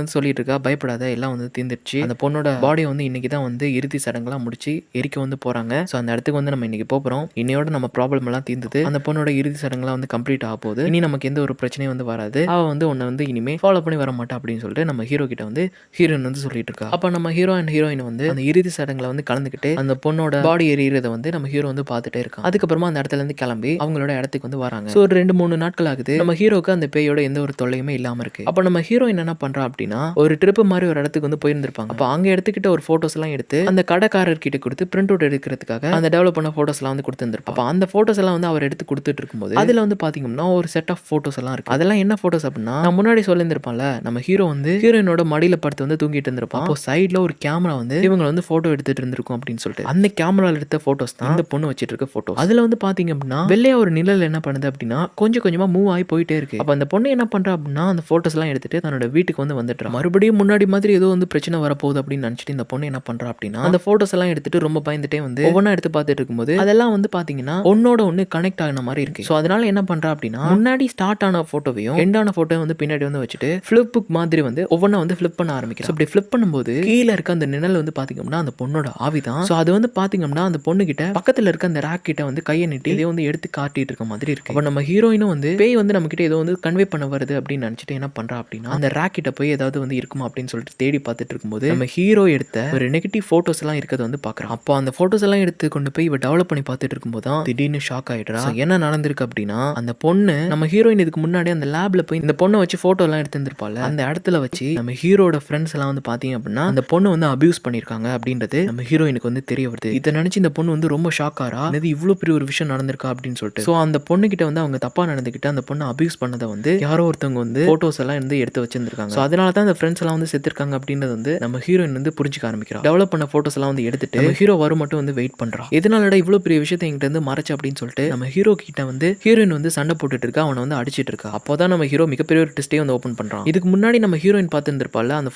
S1: வந்து சொல்லிட்டு இருக்கா, பயப்படாத எல்லாம் வந்து தீர்ந்துருச்சு. அந்த பொண்ணோட பாடி வந்து இன்னைக்கு தான் வந்து இறுதி சடங்குலாம் முடிச்சு எரிக்க வந்து போறாங்க. ஸோ அந்த இடத்துக்கு வந்து நம்ம இன்னைக்கு போறோம். இன்னையோட நம்ம ப்ராப்ளம் எல்லாம் தீர்ந்தது. அந்த பொண்ணோட இறுதி சடங்குலாம் வந்து கம்ப்ளீட் ஆக போகுது. இனி நமக்கு எந்த ஒரு பிரச்சனையும் வந்து வராது. அவ வந்து உன்னை வந்து இனிமே ஃபாலோ பண்ணி வர மாட்டா அப்படின்னு சொல்லிட்டு நம்ம ஹீரோ கிட்ட வந்து ஹீரோயின் வந்து சொல்லிட்டு இருக்கா. அப்ப நம்ம ஹீரோ அண்ட் ஹீரோயின் வந்து அந்த இறுதி சடங்குல வந்து கலந்துக்கிட்டு அந்த பொண்ணோட பாடி எரியறத வந்து நம்ம ஹீரோ வந்து பார்த்துட்டே இருக்கான். அதுக்கப்புறமா அந்த இடத்துல இருந்து கிளம்பி அவங்களோட இடத்துக்கு வந்து வராங்க. ஸோ ஒரு 2-3 நாட்கள் ஆகுது. நம்ம ஹீரோக்கு அந்த பேயோட எந்த ஒரு தொல்லையுமே இல்லாம இருக்கு. அப்ப நம்ம ஹீரோயின் என்ன பண்றா அப்படின்னா ஒரு ட்ரிப் மாதிரி ஒரு இடத்துக்கு வந்து போயிருந்திருப்பாங்க. அப்ப அங்க எடுத்துக்கிட்ட ஒரு போட்டோஸ் எல்லாம் எடுத்து அந்த கடைக்காரர் கிட்ட கொடுத்து பிரிண்ட் அவுட் எடுக்கிறதுக்காக அந்த டெவலப் பண்ண போட்டோஸ் எல்லாம் வந்து கொடுத்துருந்திருப்பா. அப்ப அந்த போட்டோஸ் எல்லாம் வந்து அவர் எடுத்து கொடுத்துட்டு இருக்கும்போது அதுல வந்து பாத்தீங்கன்னா ஒரு செட் ஆஃப் போட்டோஸ் எல்லாம் இருக்கு. அதெல்லாம் என்ன போட்டோஸ் அப்படின்னா நான் முன்னாடி சொல்லியிருந்திருப்பான்ல, நம்ம ஹீரோ வந்து ஹீரோயினோட மடியில படுத்து வந்து தூங்கிட்டு இருந்திருப்பான். அப்போ சைட்ல ஒரு கேமரா வந்து இவங்க வந்து போட்டோ எடுத்துட்டு இருந்திருக்கும் அப்படின்னு சொல்லிட்டு அந்த கேமரால எடுத்த போட்டோஸ் தான் இந்த பொண்ணு வச்சிட்டு இருக்க போட்டோ. அதுல வந்து பாத்தீங்க அப்படின்னா வெள்ளையா ஒரு நிழல் என்ன பண்ணுது அப்படின்னா கொஞ்சம் கொஞ்சமா மூவ் ஆகி போயிட்டே இருக்கு. அப்ப அந்த பொண்ணு என்ன பண்றா அப்படின்னா அந்த போட்டோஸ் எல்லாம் எடுத்துட்டு தன்னோட வீட்டுக்கு வந்து வந்துடுறா. மறுபடியும் முன்னாடி மாதிரி ஏதோ வந்து பிரச்சனை வரப்போகுது அப்படின்னு நினைச்சிட்டு இந்த பொண்ணு என்ன பண்றா அப்படின்னா அந்த போட்டோஸ் எல்லாம் எடுத்துட்டு ரொம்ப பயந்துட்டே வந்து ஒவ்வொன்றா எடுத்து பார்த்துட்டு இருக்கும்போது அதெல்லாம் வந்து பாத்தீங்கன்னா ஒன்னோட ஒண்ணு கனெக்ட் ஆன மாதிரி இருக்கு. சோ அதனால என்ன பண்றா அப்படின்னா முன்னாடி ஸ்டார்ட் ஆன போட்டோவையும் எண்ட் ஆன போட்டோ வந்து பின்னாடி வந்து வச்சுட்டு ஃபிளிப் புக் மாதிரி வந்து ஒவ்வொன்றா வந்து ஃபிளிப் பண்ண ஆரம்பிக்கிறா. அப்படி ஃபிளிப் பண்ணும்போது கீழே இருக்க அந்த நிழல் வந்து பாத்தீங்கன்னா அந்த பொண்ணோட ஆவிதான். சோ அது வந்து பாத்தீங்கன்னா அந்த பொண்ணு கிட்ட பக்கத்துல இருக்க அந்த ராக் கிட்ட வந்து கையை நீட்டி இதை வந்து எடுத்து காட்டிட்டு இருக்க மாதிரி இருக்கு. அப்ப நம்ம ஹீரோயினும் வந்து பேய் வந்து நம்ம கிட்ட ஏதோ வந்து கன்வே பண்ண வருது அப்படின்னு நினைச்சிட்டு என்ன பண்றா அப்படின்னா அந்த ராக் கிட்ட போய் ஏதாவது வந்து இருக்குமா அப்படின்னு சொல்லிட்டு தேடி பார்த்துட்டு இருக்கும்போது நம்ம ஹீரோ எடுத்த ஒரு நெகட்டிவ் போட்டோஸ் எல்லாம் இருக்கிறத வந்து பாக்குறான். அப்போ அந்த போட்டோஸ் எல்லாம் எடுத்து கொண்டு போய் இவ டெவலப் பண்ணி பார்த்துட்டு இருக்கும்போது தான் திடீர்னு ஷாக் ஆயிடுறா. என்ன நடந்திருக்கு அப்படின்னா அந்த பொண்ணு நம்ம ஹீரோயின் இதுக்கு முன்னாடி அந்த லேப்ல போய் இந்த பொண்ணை வச்சு போட்டோ எல்லாம் எடுத்திருப்பாள். அந்த இடத்துல வச்சு நம்ம ஹீரோட ஃப்ரெண்ட்ஸ் எல்லாம் வந்து பாத்தீங்க அப்படின்னா அந்த பொண்ணு வந்து அபியூஸ் பண்ணிருக்காங்க அப்படின்றது நம்ம ஹீரோயினுக்கு வந்து தெரிய வருது. இதை நினைச்சு இந்த பொண்ணு வந்து ரொம்ப ஷாக் ஆறா. இது இவ்வளவு பெரிய ஒரு விஷயம் நடந்திருக்கா அப்படின்னு சொல்லிட்டு. சோ அந்த பொண்ணு கிட்ட வந்து அவங்க தப்பா நடந்துக்கிட்டு அந்த பொண்ணு அபியூஸ் பண்ணதை வந்து யாரோ ஒருத்தவங்க வந்து போட்டோஸ் எல்லாம் வந்து எடுத்து வச்சிருந்திருக்காங்க. சோ அதனால தான் அந்த ஃப்ரெண்ட்ஸ் எல்லாம் வந்து செத்துருக்காங்க அப்படின்றது வந்து நம்ம ஹீரோயின் வந்து புரிஞ்சுக்க ஆரம்பிக்கிறா. டெவலப் பண்ண போட்டோஸ் எல்லாம் வந்து எடுத்துட்டு நம்ம ஹீரோ வரும் மட்டும் வந்து வெயிட் பண்றா. எதனாலடா இவ்வளவு பெரிய விஷயத்தை என்கிட்ட இருந்து மறைச்சு அப்படின்னு சொல்லிட்டு நம்ம ஹீரோ கிட்ட வந்து ஹீரோயின் வந்து சண்டை போட்டுட்டு இருக்கா. அவனை வந்து அடிச்சிட்டு இருக்கா. அப்போதான் நம்ம ஹீரோ மிகப்பெரிய ஒரு ட்விஸ்டே வந்து ஓபன் பண்றான். இதுக்கு முன்னாடி நம்ம ஹீரோயின் பார்த்திருந்திருப்பால அந்த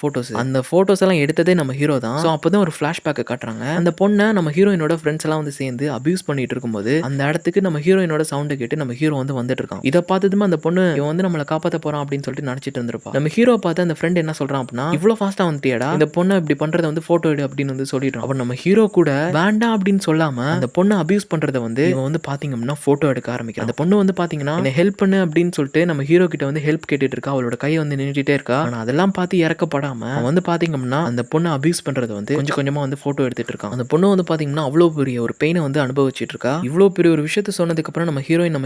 S1: போட்டோஸ் எல்லாம் எடுத்ததே நம்ம ஹீரோ தான். சோ அப்பதான் ஒரு ஃபிளாஷ்பேக்கை காட்டுறாங்க. அந்த பொண்ணை நம்ம ஹீரோயினோட ஃப்ரெண்ட்ஸ் எல்லாம் வந்து சேர்ந்து அபியூஸ் பண்ணிட்டு இருக்கும்போது அந்த இடத்துக்கு நம்ம ஹீரோயினோட சவுண்ட் கேட்டு நம்ம ஹீரோ வந்து வந்துட்டு இருக்கான். இதை பார்த்ததுமே அந்த பொண்ணு இவன் வந்து நம்மளை காப்பாற்ற போறான் அப்படின்னு சொல்லிட்டு நினைச்சிட்டு இருந்திருப்பா. நம்ம ஹீரோ பார்த்து அந்த ஃப்ரெண்ட் என்ன சொல்றான் அப்படின்னா இவ்வளவு ஃபாஸ்டா வந்துட்டியாடா, இந்த பொண்ணை இப்படி பண்றதை வந்து போட்டோ எடு அப்படின்னு வந்து சொல்லிடுறான். அப்ப நம்ம ஹீரோ கூட வேண்டாம் அப்படின்னு சொல்லாம அந்த பொண்ணை அபியூஸ் பண்றதை வந்து இவன் வந்து பாத்தீங்க அப்படின்னா போட்டோ எடுக்க ஆரம்பிக்கிறான். அந்த பொண்ணு வந்து பாத்தீங்கன்னா என்ன ஹெல்ப் பண்ணு அப்படின்னு சொல்லிட்டு நம்ம ஹீரோ கிட்ட வந்து ஹெல்ப் கேட்டுட்டு இருக்கா. அவளோட கையை வந்து நின்றுட்டே இருக்கா. ஆனா அதெல்லாம் பார்த்து இறக்கப்படாம அவன் வந்து பாத்தீங்க அப்படின்னா அந்த பொண்ணை அபியூஸ் பண்றதை வந்து கொஞ்சம் கொஞ்சமா வந்து போட்டோ எடுத்துட்டு இருக்கான். அந்த பொண்ணு வந்து பாத்தீங்கன்னா அவ்வளவு பெரிய ஒரு பெயினை வந்து அனுபவிச்சுட்டு இருக்கா. இவ்வளவு பெரிய ஒரு விஷயத்த சொன்னதுக்கு அப்புறம் நம்ம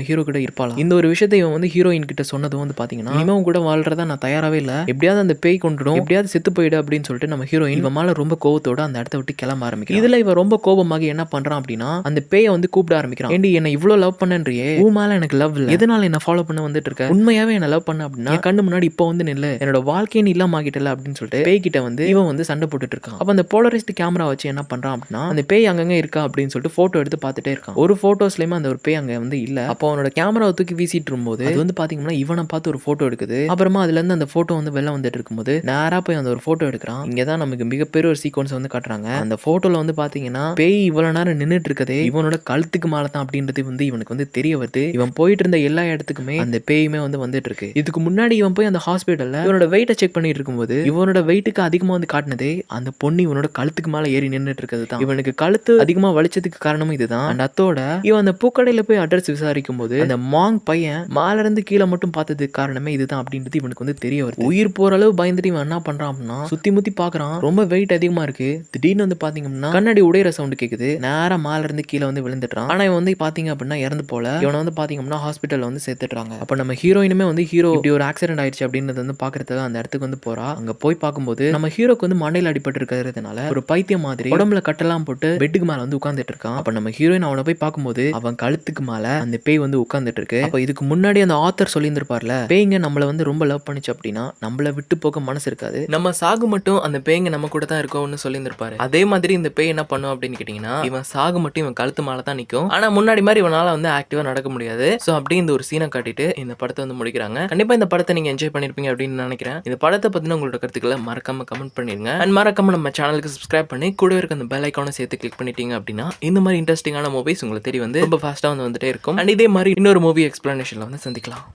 S1: ஹீரோ கிட்ட இருப்பாளா? இந்த ஒரு விஷயத்தை இவன் வந்து ஹீரோயின் கிட்ட சொன்னதும் வந்து பாத்தீங்கன்னா இனிமே கூட வாழ்றதா நான் தயாராவே இல்ல, எப்படியாவது அந்த பேய் கொண்டுடும், எப்படியாவது செத்து போயிடு அப்படின்னு சொல்லிட்டு நம்ம ஹீரோயின் இவன் மேல ரொம்ப கோவத்தோட அந்த இடத்த விட்டு கிளம்ப ஆரம்பிக்கிறான். இதுல இவன் ரொம்ப கோபமாக என்ன பண்றான் அப்படின்னா அந்த பேயை வந்து கூப்பிட ஆரம்பிக்கிறான். ஏண்டி என்ன இவ்வளவு லவ் பண்ணன்றியே, உன் மேல எனக்கு லவ் இல்ல, எதனால என்ன ஃபாலோ பண்ண வந்துட்டு இருக்க, உண்மையாவே என்ன லவ் பண்ண அப்படின்னா கண்ணு முன்னாடி இப்போ வந்து நில்லு, என்னோட வாழ்க்கையை நீ இல்லாம ஆகிட்டல அப்படின்னு சொல்லிட்டு பேய் கிட்ட வந்து இவன் வந்து சண்டை போட்டுட்டு இருக்கான். அப்ப அந்த போலரைஸ்ட் கேமரா வச்சு என்ன பண்றான் அப்படின்னா அந்த பேய் அங்கங்க இருக்கா அப்படின்னு சொல்லிட்டு போட்டோ எடுத்து பார்த்துட்டே இருக்கான். ஒரு போட்டோஸ்லயுமே அந்த ஒரு பேய் அங்க வந்து இல்ல. அப்போ அவனோட கேமராவை தூக்கி வீசிட்டு இருக்கும்போது அது வந்து பாத்தீங்கன்னா இவனை பார்த்து ஒரு போட்டோ எடுக்குது. அப்புறமா அதுல இருந்து அந்த போட்டோ வந்து வெளில வந்துட்டு இருக்கும்போது நேரா போய் அந்த ஒரு போட்டோ எடுக்கிறான். இங்கதான் நமக்கு மிகப்பெரிய ஒரு சீக்வன்ஸ் வந்து காட்டுறாங்க. அந்த போட்டோல வந்து பாத்தீங்கன்னா பேய் இவ்வளவு நேரம் நின்னுட்டு இருக்கதே இவனோட கழுத்துக்கு மேலதான் அப்படின்றது வந்து இவனுக்கு வந்து தெரிய வருது. இவன் போயிட்டு இருந்த எல்லா இடத்துக்குமே அந்த பேயுமே வந்து வந்துட்டு இருக்கு. இதுக்கு முன்னாடி இவன் போய் அந்த ஹாஸ்பிட்டல்ல இவனோட வெயிட்டை செக் பண்ணிட்டு இருக்கும்போது இவனோட வெயிட்டுக்கு அதிகமா வந்து காட்டினதே அந்த பொண்ணு இவனோட கழுத்துக்கு மேல ஏறி நின்னுட்டு இருக்கிறது தான். இவனுக்கு கழுத்து அதிகமா வலிச்சதுக்கு காரணமும் இதுதான். அண்ட் அத்தோட இவன் அந்த பூக்கடையில போய் அட்ரஸ் விசாரிக்கும் போது அந்த மாங் பை பையன் மேல இருந்து கீழே மட்டும் பார்த்ததுக்கு காரணமே இதுதான் அப்படின்றது இவனுக்கு வந்து தெரிய வருது. உயிர் போற அளவு பயந்துட்டு இவன் என்ன பண்றான் அப்படின்னா சுத்தி முத்தி பாக்குறான். ரொம்ப வெயிட் அதிகமா இருக்கு. திடீர்னு வந்து பாத்தீங்க அப்படின்னா கண்ணாடி உடையிற சவுண்ட் கேக்குது. நேரா மேல இருந்து கீழே வந்து விழுந்துட்டான். ஆனா இவன் வந்து பாத்தீங்க அப்படின்னா இறந்து போல. இவனை வந்து பாத்தீங்க அப்படின்னா ஹாஸ்பிட்டல்ல வந்து சேர்த்துட்டாங்க. அப்ப நம்ம ஹீரோயினுமே வந்து ஹீரோ இப்படி ஒரு ஆக்சிடென்ட் ஆயிடுச்சு அப்படின்றது வந்து பாக்குறதுக்கு அந்த இடத்துக்கு வந்து போறா. அங்க போய் பார்க்கும்போது நம்ம ஹீரோக்கு வந்து மண்டையில அடிபட்டு இருக்கிறதுனால ஒரு பைத்தியம் மாதிரி உடம்புல கட்டெல்லாம் போட்டு பெட்டுக்கு மேல வந்து உட்கார்ந்துட்டு இருக்கான். அப்ப நம்ம ஹீரோயின் அவனை போய் பார்க்கும்போது அவன் கழுத்துக்கு மேல அந்த பேய் வந்து உட்கார்ந்துட்டு இருக்கு. அப்ப இதுக்கு முன்னாடி அந்த ஆத்தர் சொல்லியிருந்திருப்பார்ல, பேய்ங்க நம்மள வந்து ரொம்ப லவ் பண்ணிச்சு அப்படின்னா நம்மள விட்டு போக மனசு இருக்காது, நம்ம சாகு மட்டும் அந்த பேய்ங்க நம்ம கூட தான் இருக்கும்னு சொல்லியிருந்திருப்பாரு. அதே மாதிரி இந்த பேய் என்ன பண்ணும் அப்படின்னு கேட்டீங்கன்னா இவன் சாகு மட்டும் இவன் கழுத்து மேல தான் நிற்கும். ஆனா முன்னாடி மாதிரி இவனால வந்து ஆக்டிவா நடக்க முடியாது. சோ அப்படி இந்த ஒரு சீனை காட்டிட்டு இந்த படத்தை வந்து முடிக்கிறாங்க. கண்டிப்பா இந்த படத்தை நீங்க என்ஜாய் பண்ணிருப்பீங்க அப்படின்னு நினைக்கிறேன். இந்த படத்தை பத்தின உங்களோட கருத்துக்களை மறக்காம கமெண்ட் பண்ணிருங்க. அண்ட் மறக்காம நம்ம சேனலுக்கு சப்ஸ்கிரைப் பண்ணி கூட இருக்க அந்த பெல் ஐக்கானை சேர்த்து கிளிக் பண்ணிட்டீங்க அப்படின்னா இந்த மாதிரி இன்ட்ரெஸ்டிங்கான மூவிஸ் உங்களுக்கு தெரிய வந்து ரொம்ப ஃபாஸ்டா வந்துட்டே இருக்கும். அண்ட் இதே மாதிரி இன்னொரு மூவி எக்ஸ்பிளனேஷன்ல வந்து சந்திக்கலாம்.